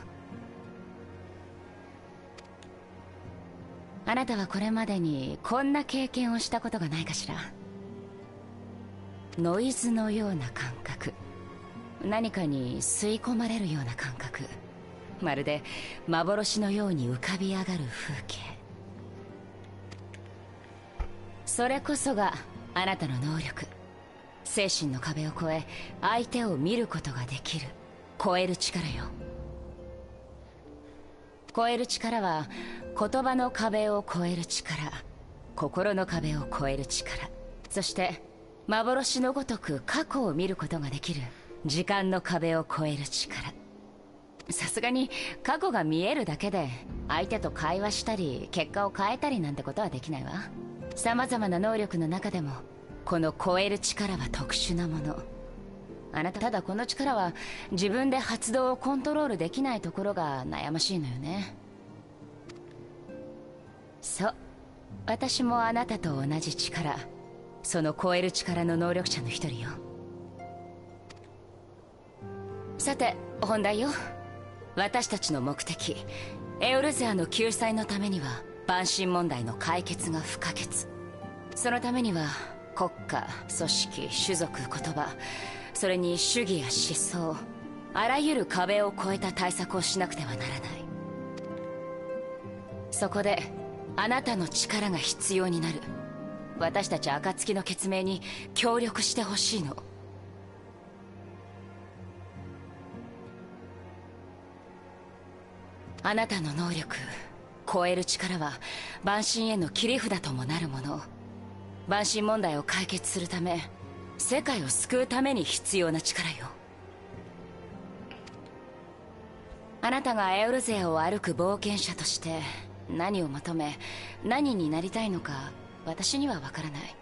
あなたはこれまでにこんな経験をしたことがないかしら。ノイズのような感覚、何かに吸い込まれるような感覚、まるで幻のように浮かび上がる風景。それこそがあなたの能力。精神の壁を越え相手を見ることができる超える力よ。超える力は言葉の壁を越える力、心の壁を越える力、そして幻のごとく過去を見ることができる時間の壁を越える力。さすがに過去が見えるだけで相手と会話したり結果を変えたりなんてことはできないわ。様々な能力の中でもこの超える力は特殊なもの。あなた、ただこの力は自分で発動をコントロールできないところが悩ましいのよね。そう、私もあなたと同じ力、その超える力の能力者の一人よ。さて本題よ。私たちの目的、エオルゼアの救済のためには万神問題の解決が不可欠。そのためには国家、組織、種族、言葉、それに主義や思想、あらゆる壁を越えた対策をしなくてはならない。そこであなたの力が必要になる。私たち暁の決命に協力してほしいの。あなたの能力、超える力は万神への切り札ともなるもの。万神問題を解決するため、世界を救うために必要な力よ。あなたがエオルゼアを歩く冒険者として何を求め、何になりたいのか私にはわからない。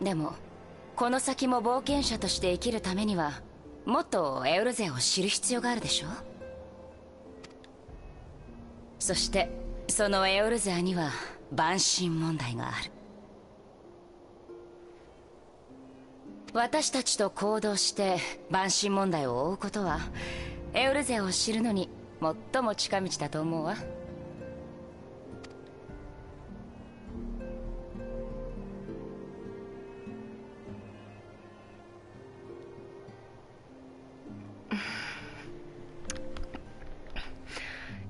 でもこの先も冒険者として生きるためにはもっとエオルゼアを知る必要があるでしょ。そしてそのエオルゼアには万神問題がある。私たちと行動して万神問題を追うことはエオルゼアを知るのに最も近道だと思うわ。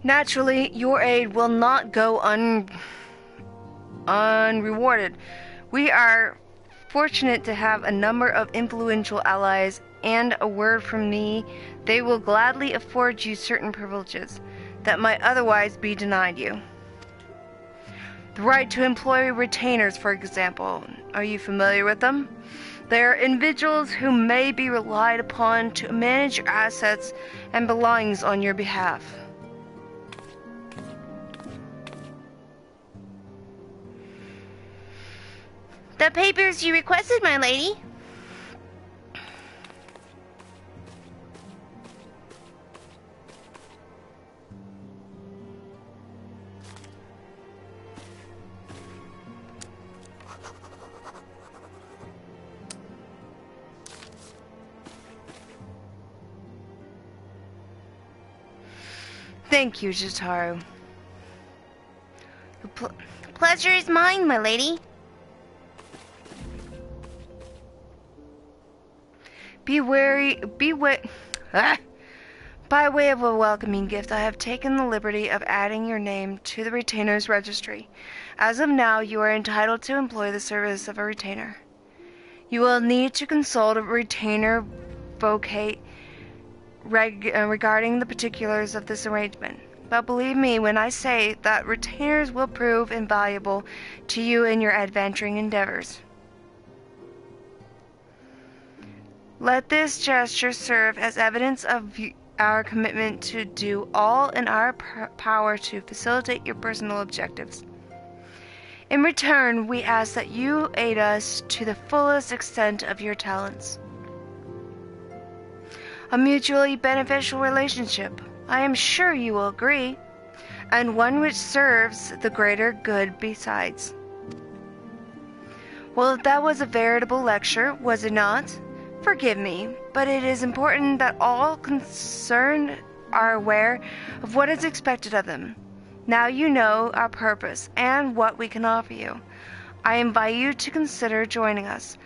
Naturally, your aid will not go unrewarded. We are fortunate to have a number of influential allies, and a word from me, they will gladly afford you certain privileges that might otherwise be denied you. The right to employ retainers, for example. Are you familiar with them? They are individuals who may be relied upon to manage your assets and belongings on your behalf. The papers you requested, my lady. Thank you, Jotaro. The pleasure is mine, my lady. By way of a welcoming gift, I have taken the liberty of adding your name to the retainer's registry. As of now, you are entitled to employ the service of a retainer. You will need to consult a retainer vocate regarding the particulars of this arrangement. But believe me when I say that retainers will prove invaluable to you in your adventuring endeavors. Let this gesture serve as evidence of our commitment to do all in our power to facilitate your personal objectives. In return, we ask that you aid us to the fullest extent of your talents. A mutually beneficial relationship, I am sure you will agree, and one which serves the greater good besides. Well, that was a veritable lecture, was it not? Forgive me, but it is important that all concerned are aware of what is expected of them. Now you know our purpose and what we can offer you. I invite you to consider joining us.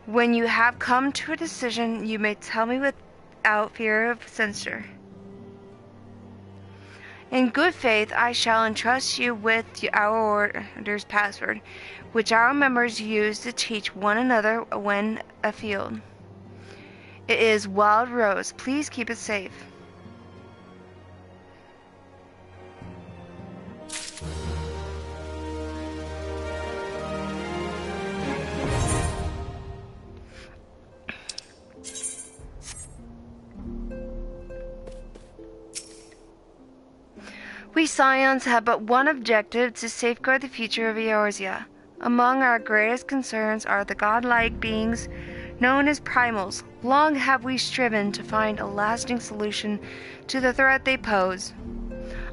When you have come to a decision, you may tell me without fear of censure. In good faith, I shall entrust you with our order's password, which our members use to teach one another when afield. It is Wild Rose. Please keep it safe. We Scions have but one objective: to safeguard the future of Eorzea. Among our greatest concerns are the godlike beings known as primals. Long have we striven to find a lasting solution to the threat they pose.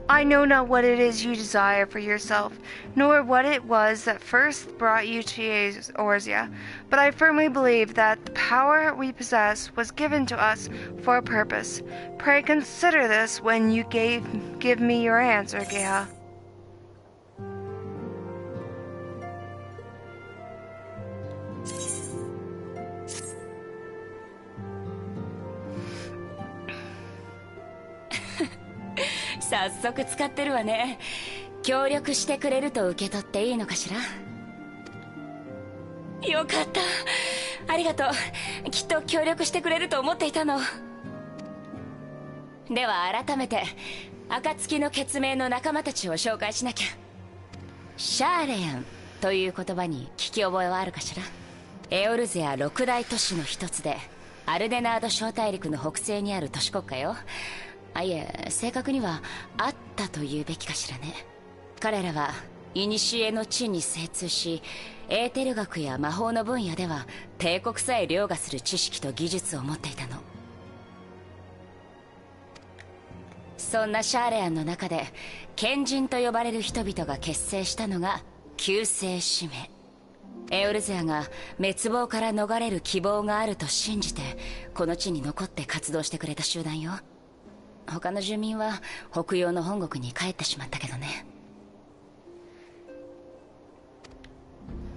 I know not what it is you desire for yourself, nor what it was that first brought you to Eorzea, but I firmly believe that the power we possess was given to us for a purpose. Pray consider this when you give me your answer, Geha.「早速使ってるわね。協力してくれると受け取っていいのかしら。よかった、ありがとう。きっと協力してくれると思っていたの。では改めて暁の血盟の仲間たちを紹介しなきゃ。シャーレアンという言葉に聞き覚えはあるかしら。エオルゼア六大都市の一つで、アルデナード小大陸の北西にある都市国家よ。いえ、正確にはあったと言うべきかしらね。彼らは古の地に精通し、エーテル学や魔法の分野では帝国さえ凌駕する知識と技術を持っていたの。そんなシャーレアンの中で賢人と呼ばれる人々が結成したのが救世使命。エオルゼアが滅亡から逃れる希望があると信じてこの地に残って活動してくれた集団よ。他の住民は北洋の本国に帰ってしまったけどね。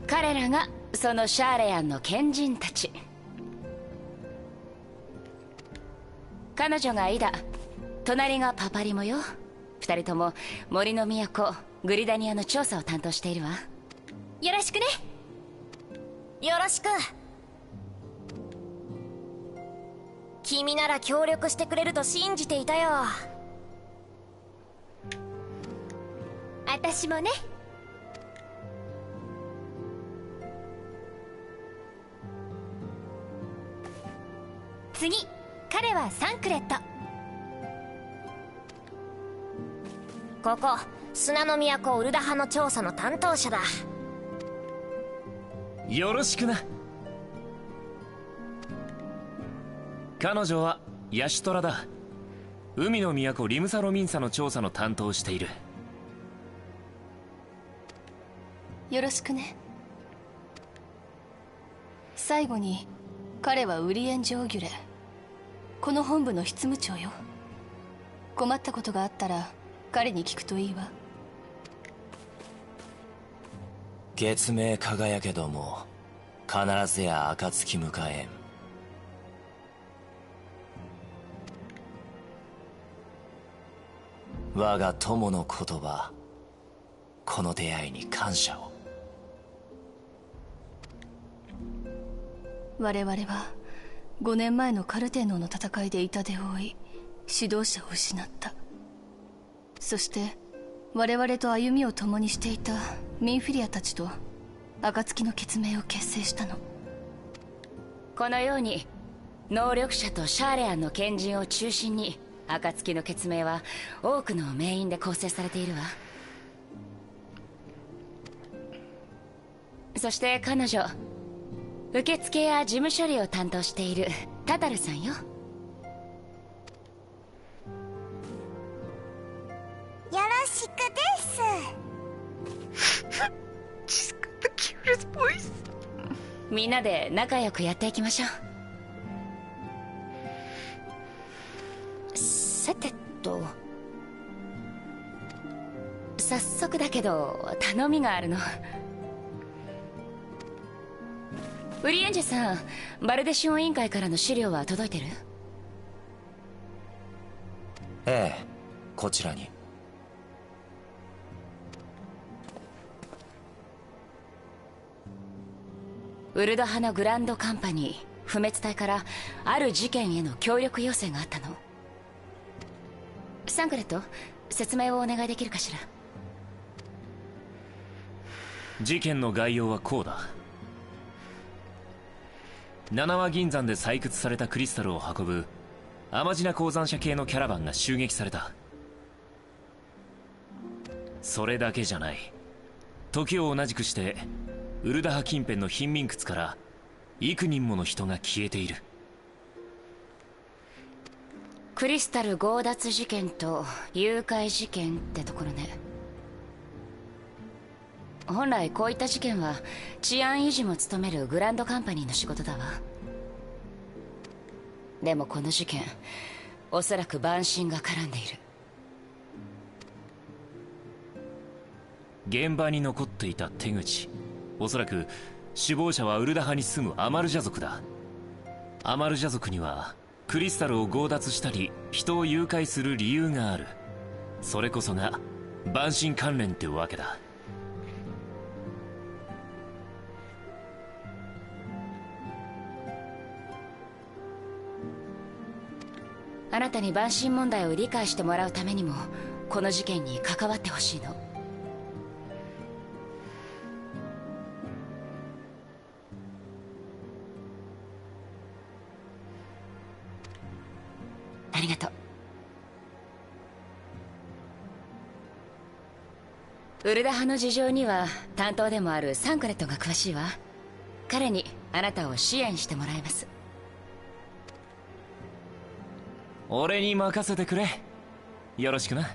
彼らがそのシャーレアンの賢人たち。彼女がイダ、隣がパパリモよ。二人とも森の都グリダニアの調査を担当しているわ。よろしくね。よろしく。君なら協力してくれると信じていたよ。私もね。次、彼はサンクレット。ここ砂の都ウルダ派の調査の担当者だ。よろしくな。彼女はヤシュトラだ。海の都リムサロミンサの調査の担当をしている。よろしくね。最後に彼はウリエン・ジョーギュレ、この本部の執務長よ。困ったことがあったら彼に聞くといいわ。月明輝けども必ずや暁迎えん。我が友の言葉、この出会いに感謝を。我々は5年前のカルテーノの戦いで痛手を負い、指導者を失った。そして我々と歩みを共にしていたミンフィリアたちと暁の血盟を結成したの。このように能力者とシャーレアンの賢人を中心に暁の血盟は多くの盟員で構成されているわ。そして彼女、受付や事務処理を担当しているタタルさんよ。よろしくです。She's got the cutest voice. みんなで仲良くやっていきましょう。さてと、早速だけど頼みがあるの。ウリエンジェさん、バルデシオン委員会からの資料は届いてる？ええ、こちらに。ウルド派のグランドカンパニー不滅隊からある事件への協力要請があったの。サンクレット、説明をお願いできるかしら。事件の概要はこうだ。七輪銀山で採掘されたクリスタルを運ぶアマジナ鉱山社系のキャラバンが襲撃された。それだけじゃない。時を同じくしてウルダハ近辺の貧民窟から幾人もの人が消えている。クリスタル強奪事件と誘拐事件ってところね。本来こういった事件は治安維持も務めるグランドカンパニーの仕事だわ。でもこの事件、おそらく蛮神が絡んでいる。現場に残っていた手口、おそらく首謀者はウルダ派に住むアマルジャ族だ。アマルジャ族にはクリスタルを強奪したり人を誘拐する理由がある。それこそが蛮神関連ってわけだ。あなたに蛮神問題を理解してもらうためにもこの事件に関わってほしいの。ありがとう。ウルダ派の事情には担当でもあるサンクレットが詳しいわ。彼にあなたを支援してもらいます。俺に任せてくれ。よろしくな。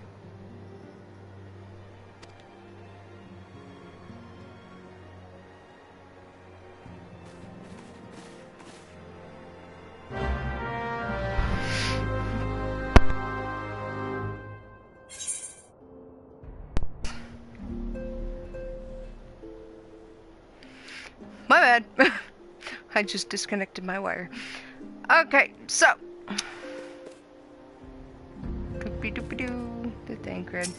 My bad. I just disconnected my wire. Okay, so. Doopy-doopy-doo. The Thancred.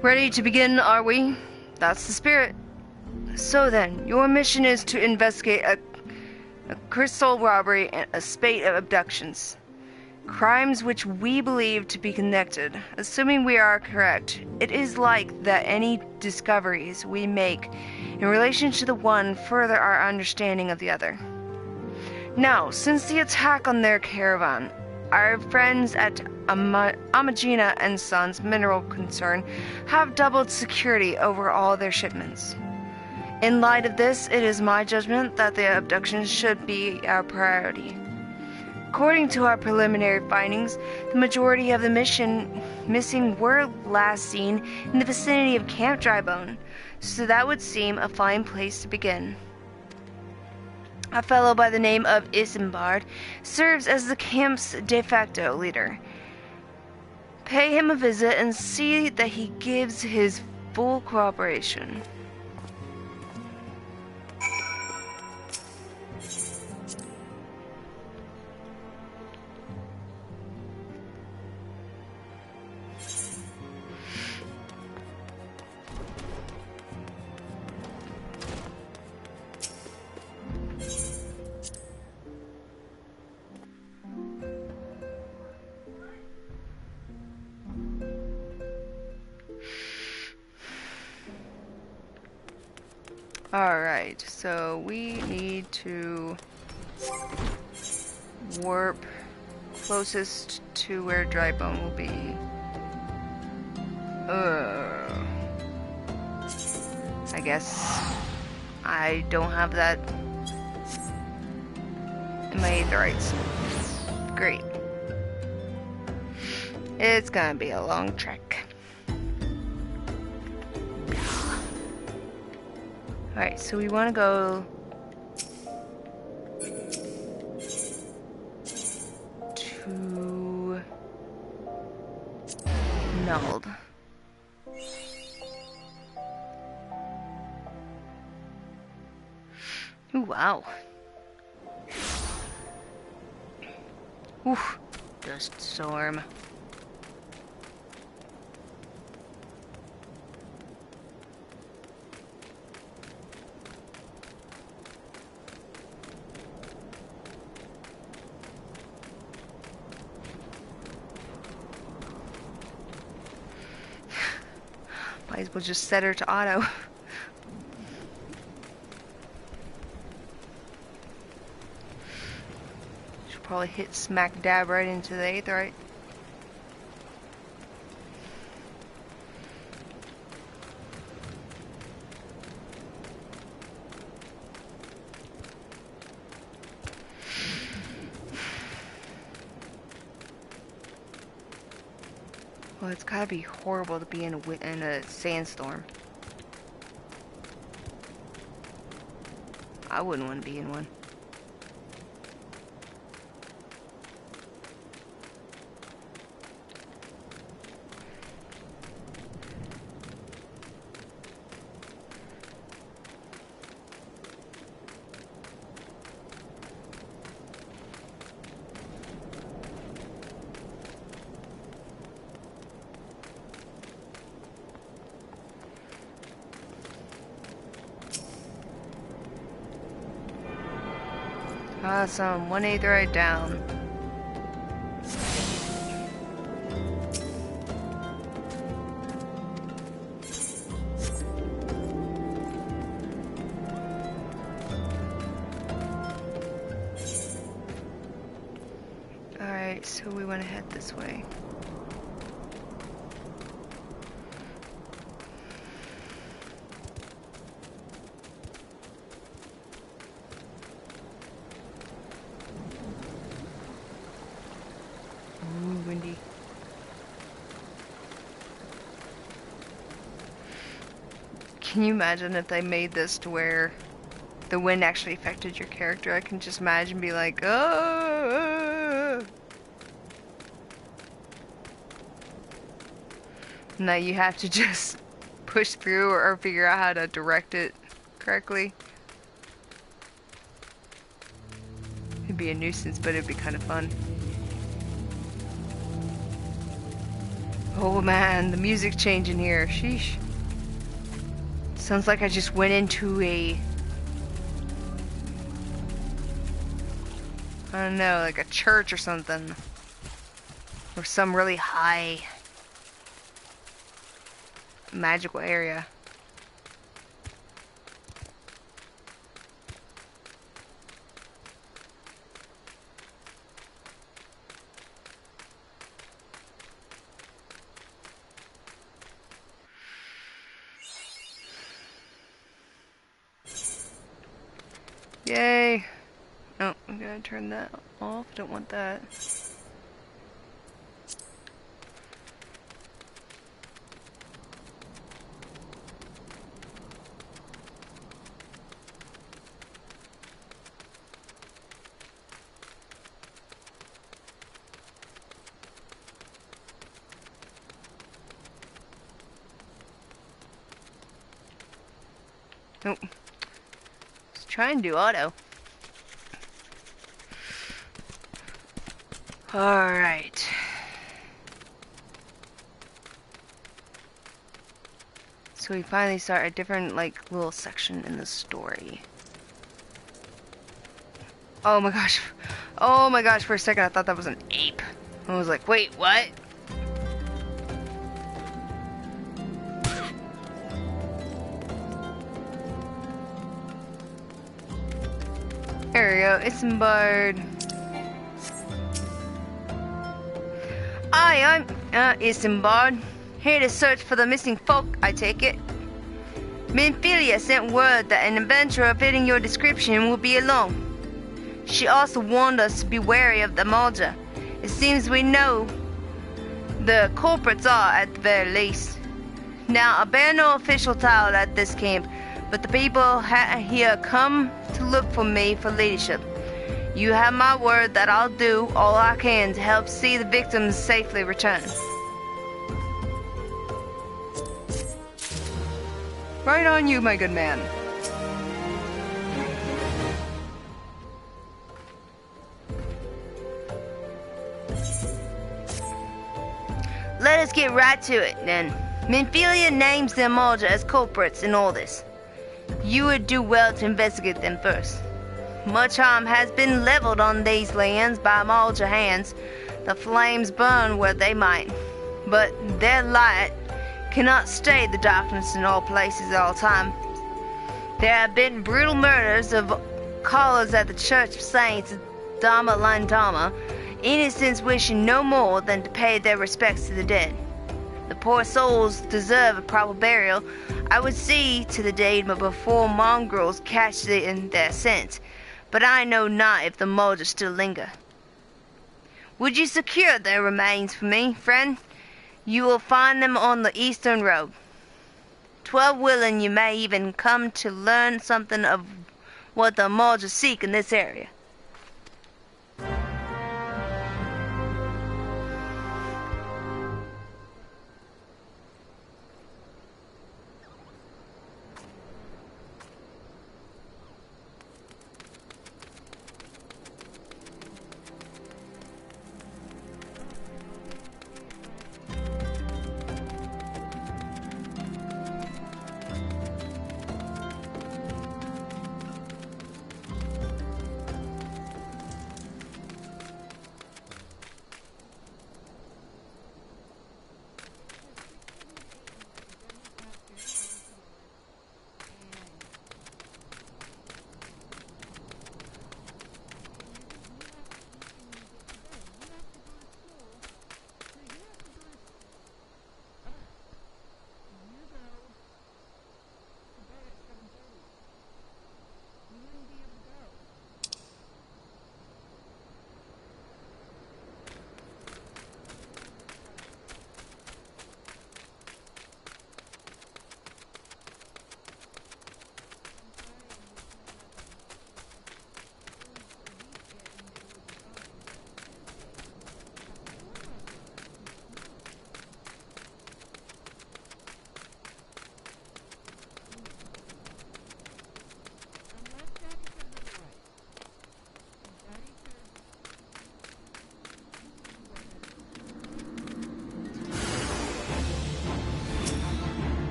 Ready to begin, are we? That's the spirit. So then, your mission is to investigate a crystal robbery and a spate of abductions. Crimes which we believe to be connected. Assuming we are correct, it is like that any discoveries we make in relation to the one further our understanding of the other. Now, since the attack on their caravan, our friends at Amagina and Sons Mineral Concern have doubled security over all their shipments. In light of this, it is my judgment that the abductions should be our priority. According to our preliminary findings, the majority of the missing were last seen in the vicinity of Camp Drybone, so that would seem a fine place to begin. A fellow by the name of Isambard serves as the camp's de facto leader. Pay him a visit and see that he gives his full cooperation. Alright, so we need to warp closest to where Drybone will be. I guess I don't have that in my aetherites. Great. It's gonna be a long trek. Alright, so we want to go to Nulled. Ooh, wow. Oof, dust storm. Might as well just set her to auto. She'll probably hit smack dab right into the aetherite. Well, it's gotta be horrible to be in a sandstorm. I wouldn't want to be in one. Awesome, 1 aetherite down. Alright, so we want to head this way. Can you imagine if they made this to where the wind actually affected your character? I can just imagine be like, oh. Now you have to just push through or figure out how to direct it correctly. It'd be a nuisance, but it'd be kind of fun. Oh man, the music's changing here. Sheesh. Sounds like I just went into a... I don't know, like a church or something. Or some really high... magical area. Yay! Oh, I'm gonna turn that off. Don't want that. Nope. Let's try and do auto. Alright. So we finally start a different, like, little section in the story. Oh my gosh. Oh my gosh, for a second I thought that was an ape. I was like, wait, what? There we go, Isambard. Hi, I'm Isambard. Here to search for the missing folk, I take it. Minfilia sent word that an adventurer fitting your description will be along. She also warned us to be wary of the Malja. It seems we know the culprits are, at the very least. Now, I bear no official title at this camp, but the people here come to look for me for leadership. You have my word that I'll do all I can to help see the victims safely return. Right on you, my good man. Let us get right to it, then. Minfilia names the Malja as culprits in all this. You would do well to investigate them first. Much harm has been leveled on these lands by Malja hands. The flames burn where they might, but their light cannot stay the darkness in all places at all times. There have been brutal murders of callers at the Church of Saints Dharma Landama, innocents wishing no more than to pay their respects to the dead. The poor souls deserve a proper burial. I would see to the deed before mongrels catch in their scent, but I know not if the Malja still linger. Would you secure their remains for me, friend? You will find them on the eastern road. 'Twere willing you may even come to learn something of what the Malja seek in this area.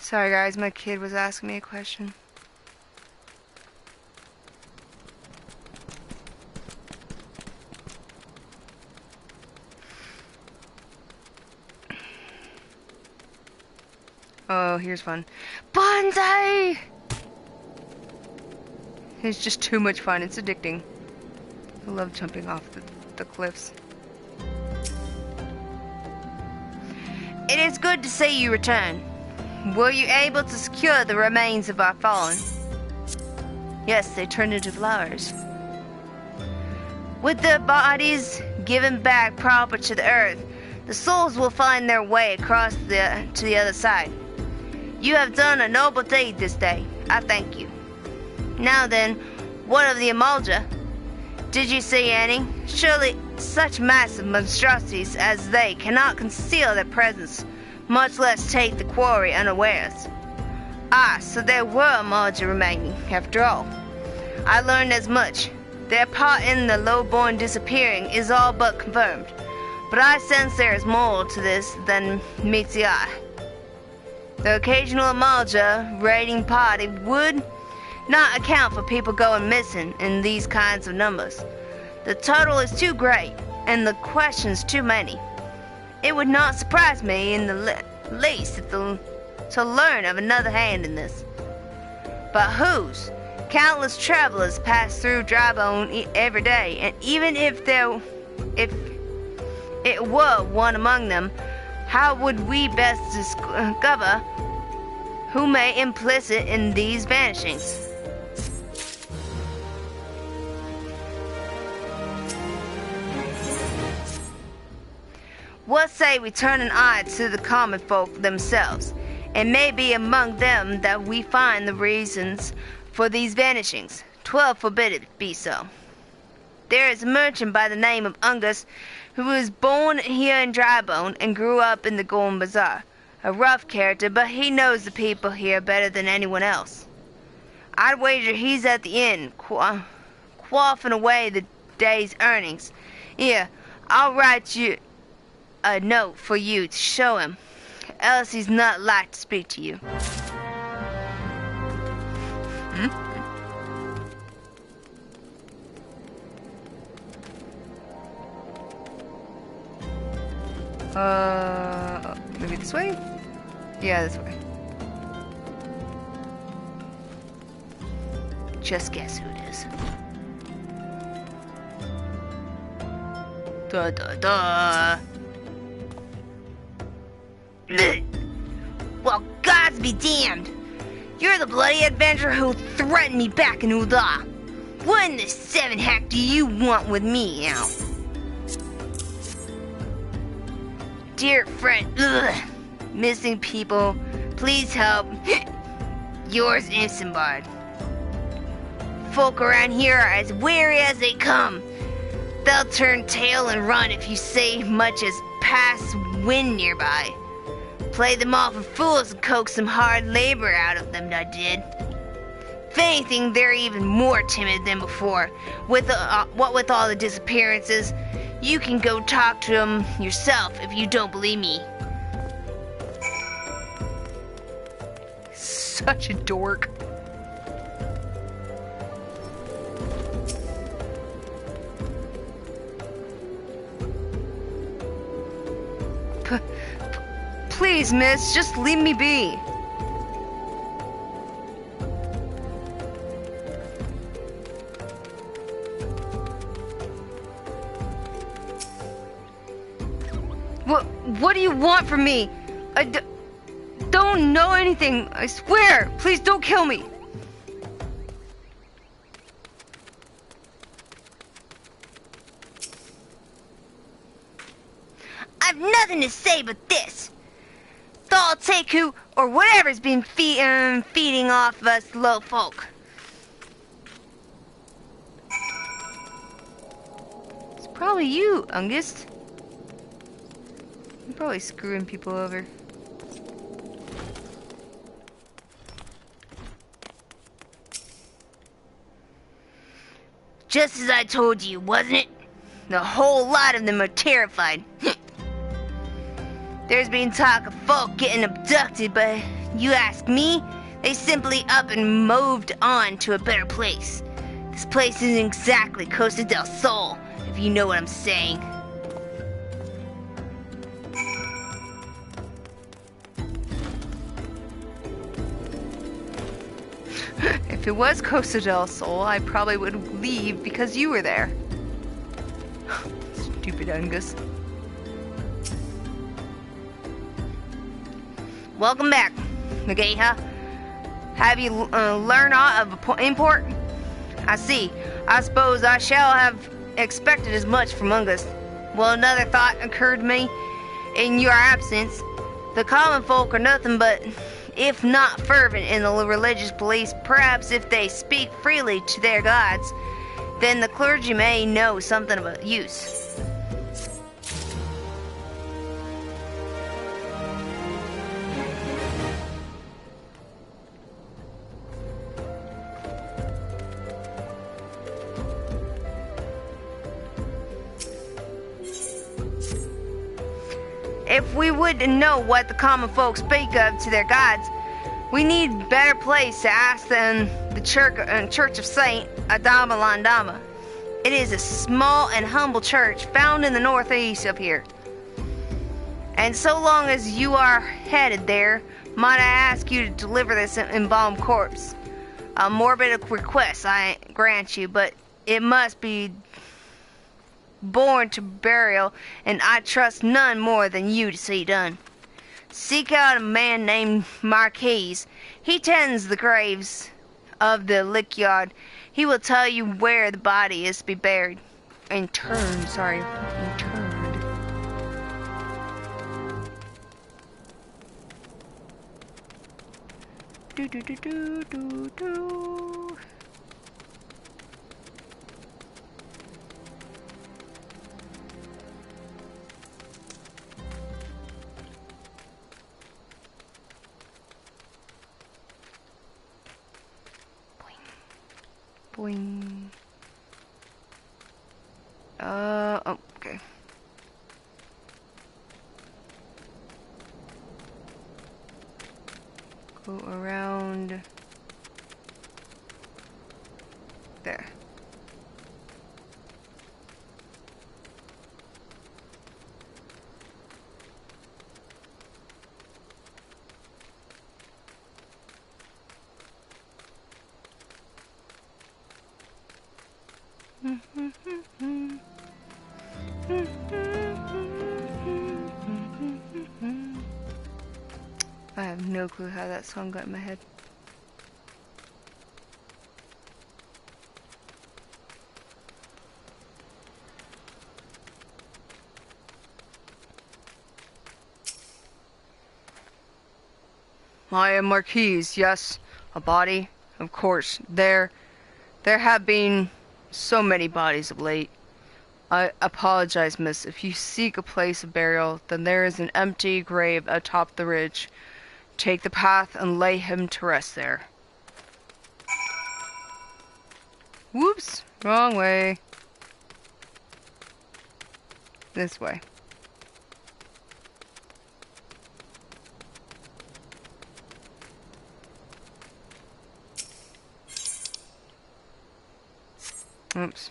Sorry guys, my kid was asking me a question. Oh, here's fun. Bonsai! It's just too much fun. It's addicting. I love jumping off the cliffs. It is good to see you return. Were you able to secure the remains of our fallen? Yes, they turned into flowers. With their bodies given back proper to the earth, the souls will find their way across to the other side. You have done a noble deed this day. I thank you. Now then, what of the Amalja? Did you see any? Surely such massive monstrosities as they cannot conceal their presence, much less take the quarry unawares. Ah, so there were Amalja remaining, after all. I learned as much. Their part in the lowborn disappearing is all but confirmed, but I sense there is more to this than meets the eye. The occasional Amalja raiding party would not account for people going missing in these kinds of numbers. The total is too great, and the questions too many. It would not surprise me in the least to learn of another hand in this. But whose? Countless travelers pass through Drybone every day, and even if it were one among them, how would we best discover who may implicit in these vanishings? What say we turn an eye to the common folk themselves? It may be among them that we find the reasons for these vanishings. 12 forbid it be so. There is a merchant by the name of Ungus who was born here in Drybone and grew up in the Golden Bazaar. A rough character, but he knows the people here better than anyone else. I'd wager he's at the inn, quaffing away the day's earnings. Here, I'll write you a note for you to show him, else he's not like to speak to you. Maybe this way? Yeah, this way. Just guess who it is. Duh, duh, duh. Well, gods be damned. You're the bloody adventurer who threatened me back in Ul'dah. What in the seven heck do you want with me now? Dear friend, missing people, please help. Yours, Imsambard. Folk around here are as wary as they come. They'll turn tail and run if you say much as pass wind nearby. Play them off for fools and coax some hard labor out of them, I did. If anything, they're even more timid than before. What with all the disappearances, you can go talk to them yourself if you don't believe me. Such a dork. Please, miss, just leave me be. What do you want from me? I don't know anything, I swear. Please don't kill me. I've nothing to say but this. Thal Teku, or whatever's been feeding off us low folk. It's probably you, Ungust. You're probably screwing people over. Just as I told you, wasn't it? The whole lot of them are terrified. There's been talk of folk getting abducted, but You ask me, they simply up and moved on to a better place. This place isn't exactly Costa del Sol, if you know what I'm saying. If it was Costa del Sol, I probably would leave because you were there. Stupid Angus. Welcome back, Mageha. Have you learned aught of import? I see. I suppose I shall have expected as much from Ungus. Well, another thought occurred to me. In your absence, the common folk are nothing but, if not fervent in the religious beliefs, perhaps if they speak freely to their gods, then the clergy may know something about use. If we would know what the common folk speak of to their gods, we need better place to ask than the Church of Saint Adama Landama. It is a small and humble church found in the northeast of here. And so long as you are headed there, might I ask you to deliver this embalmed corpse? A morbid request, I grant you, but it must be born to burial, and I trust none more than you to see done. Seek out a man named Marquise. He tends the graves of the Lickyard. He will tell you where the body is to be buried. Interred. Do do do do do do. Boing. Oh, okay. Go around there. I have no clue how that song got in my head. I am Marquise, yes. A body? Of course. There have been so many bodies of late. I apologize, miss. If you seek a place of burial, then there is an empty grave atop the ridge. Take the path and lay him to rest there. Whoops! Wrong way. This way. Oops.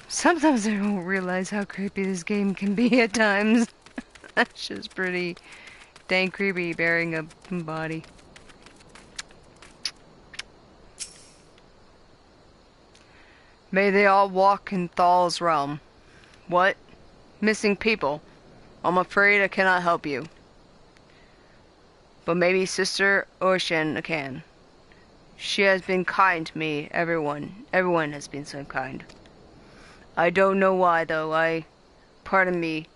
Sometimes I don't realize how creepy this game can be at times. That's just pretty dang creepy, burying a body. May they all walk in Thal's realm. What? Missing people? I'm afraid I cannot help you. But maybe Sister Ocean can. She has been kind to me, everyone has been so kind. I don't know why, though. Pardon me.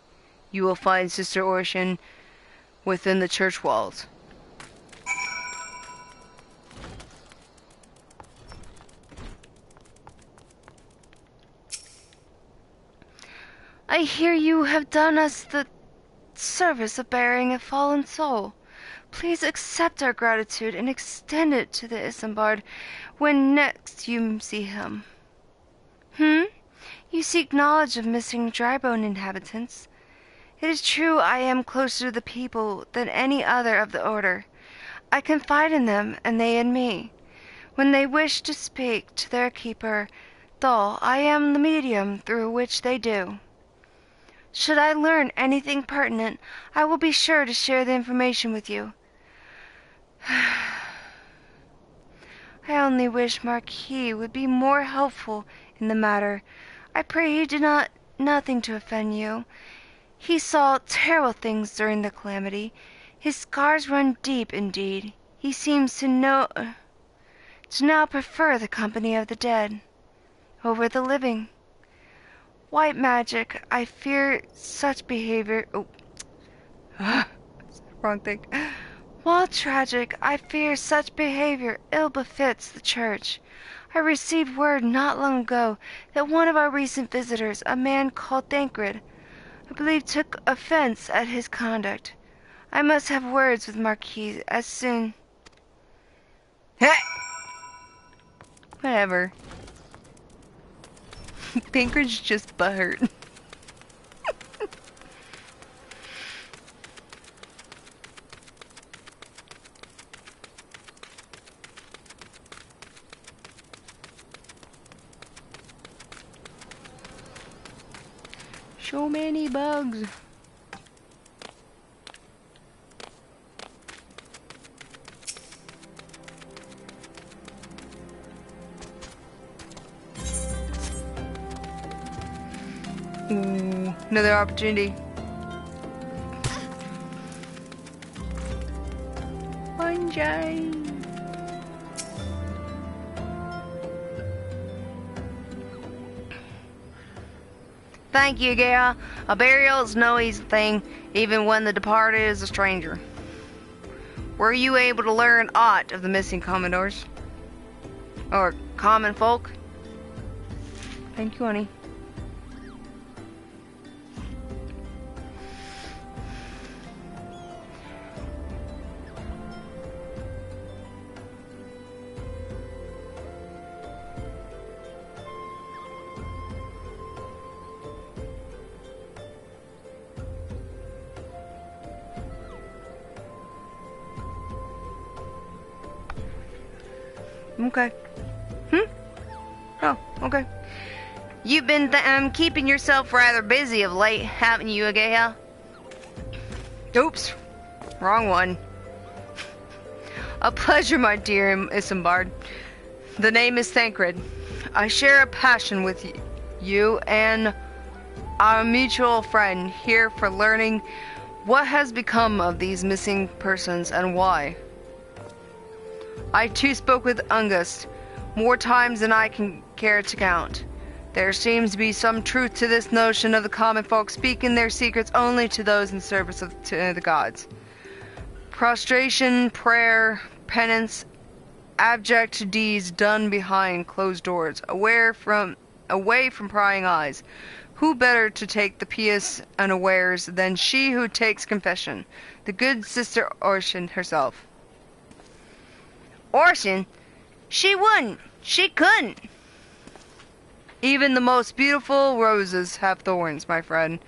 You will find Sister Ocean within the church walls. I hear you have done us the service of burying a fallen soul. Please accept our gratitude and extend it to the Isambard when next you see him. You seek knowledge of missing drybone inhabitants. It is true I am closer to the people than any other of the order. I confide in them, and they in me. When they wish to speak to their keeper, Thal, I am the medium through which they do. Should I learn anything pertinent, I will be sure to share the information with you. I only wish Marquis would be more helpful in the matter. I pray he did nothing to offend you. He saw terrible things during the calamity. His scars run deep indeed. He seems to now prefer the company of the dead over the living. White magic, I fear such behavior. Wrong thing. While tragic, I fear such behavior ill befits the church. I received word not long ago that one of our recent visitors, a man called Thancred, I believe took offense at his conduct. I must have words with Marquis as soon. Whatever. Thancred's just butthurt. So many bugs. Ooh, another opportunity. Fungi. Thank you, Gail. A burial is no easy thing, even when the departed is a stranger. Were you able to learn aught of the missing commodores? Or common folk? Thank you, honey. Okay. Oh, okay. You've been keeping yourself rather busy of late, haven't you, Agaya? Oops. Wrong one. A pleasure, my dear Isambard. The name is Thancred. I share a passion with you and our mutual friend here for learning what has become of these missing persons and why. I too spoke with Ungust more times than I can care to count. There seems to be some truth to this notion of the common folk speaking their secrets only to those in service to the gods. Prostration, prayer, penance, abject deeds done behind closed doors, away from prying eyes. Who better to take the pious unawares than she who takes confession, the good sister Orshin herself? Orson? She wouldn't. She couldn't. Even the most beautiful roses have thorns, my friend,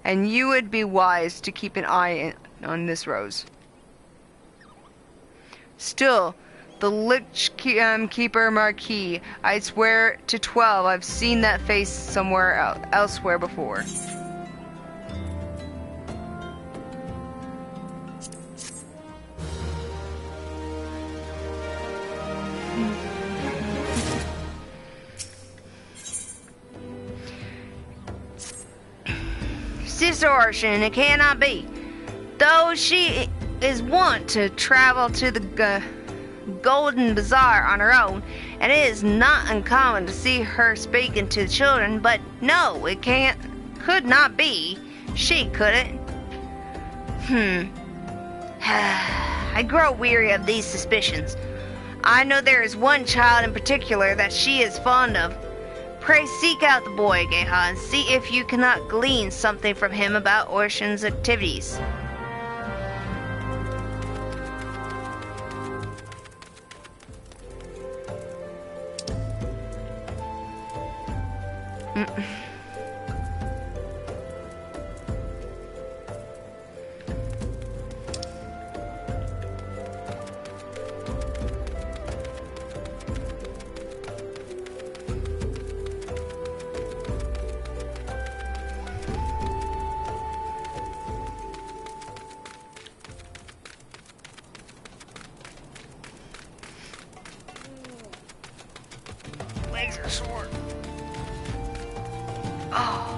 and you would be wise to keep an eye on this rose. Still, the lich keeper Marquis, I swear to 12 I've seen that face somewhere elsewhere before. Sister Orshin, it cannot be. Though she is wont to travel to the Golden Bazaar on her own, and it is not uncommon to see her speaking to the children, but no, it could not be. She couldn't. I grow weary of these suspicions. I know there is one child in particular that she is fond of. Pray seek out the boy, Geha, and see if you cannot glean something from him about Orshin's activities. Legs are sore. Oh.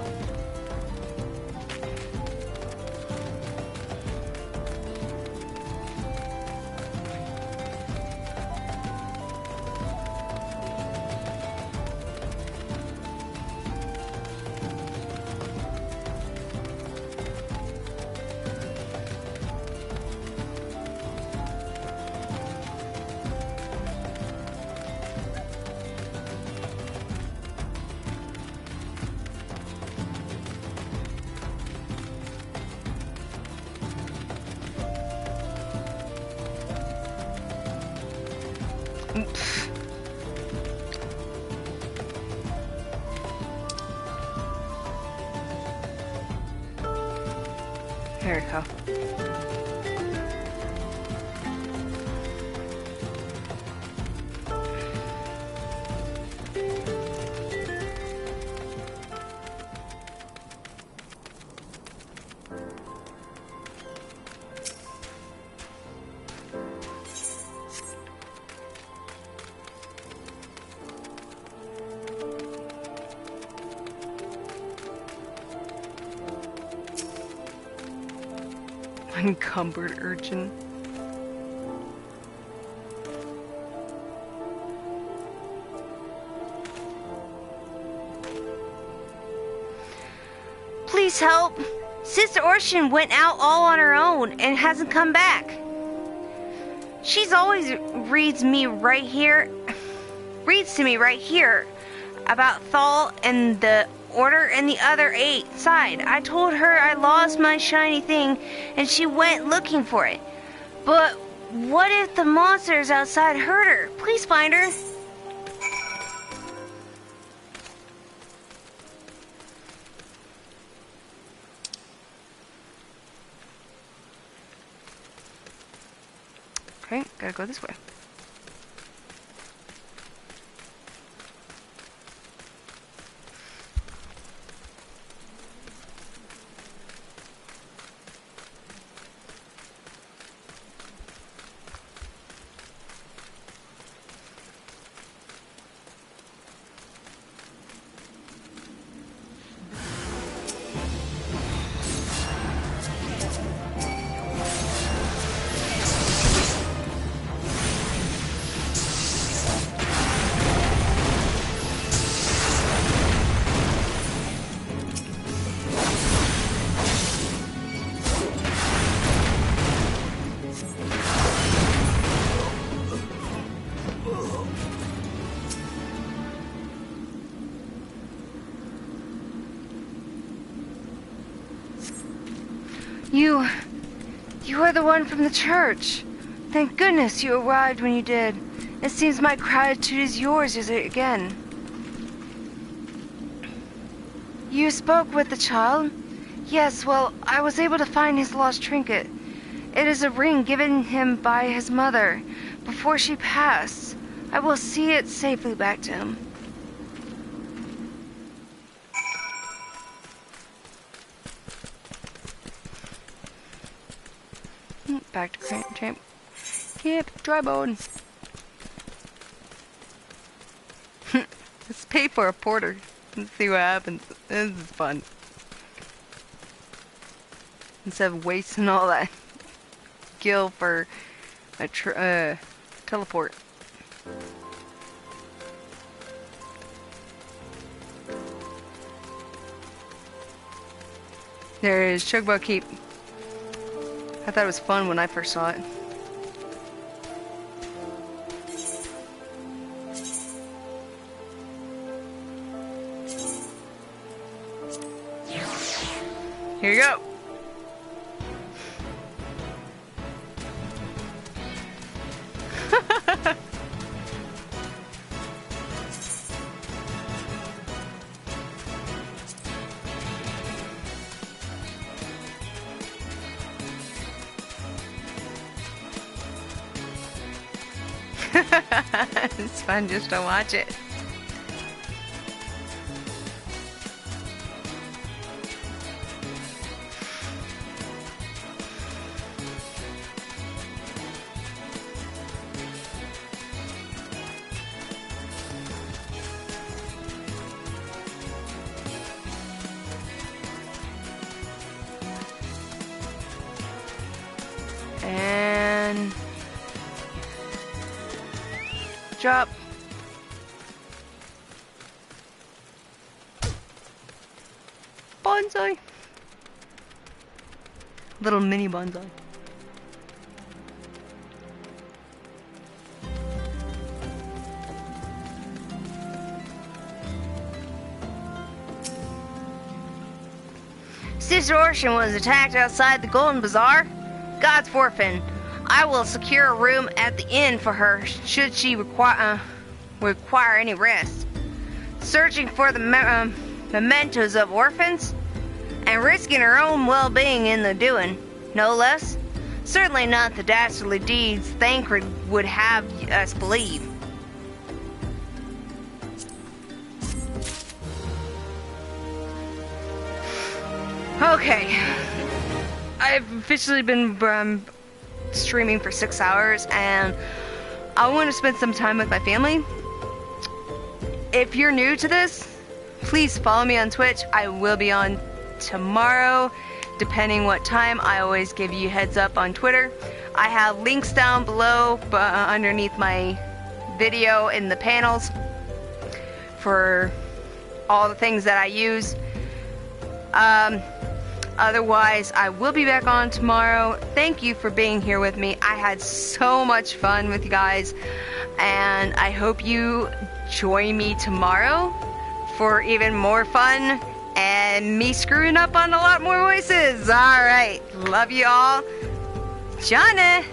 There we go. Encumbered urchin. Please help. Sister Orshin went out all on her own and hasn't come back. She's always reads to me right here about Thal and the Order and the other 8 side. I told her I lost my shiny thing and she went looking for it. But what if the monsters outside hurt her? Please find her. Okay, gotta go this way. You are the one from the church. Thank goodness you arrived when you did. It seems my gratitude is yours again. You spoke with the child? Yes, well, I was able to find his lost trinket. It is a ring given him by his mother before she passed. I will see it safely back to him. Back to Camp Dry Bone. Let's pay for a porter and see what happens. This is fun. Instead of wasting all that gil for a teleport. There is Chocobo Keep. I thought it was fun when I first saw it. Here you go. It's fun just to watch it. And drop. Bonsai. Little mini bonsai. Sister Ocean was attacked outside the Golden Bazaar. God's orphan. I will secure a room at the inn for her should she require any rest. Searching for the mementos of orphans and risking her own well-being in the doing, no less. Certainly not the dastardly deeds Thancred would have us believe. Okay. I've officially been streaming for 6 hours, and I want to spend some time with my family. If you're new to this, please follow me on Twitch. I will be on tomorrow, depending what time. I always give you heads up on Twitter. I have links down below underneath my video in the panels for all the things that I use. Otherwise, I will be back on tomorrow. Thank you for being here with me. I had so much fun with you guys, and I hope you join me tomorrow for even more fun and me screwing up on a lot more voices. All right, love you all. Jana.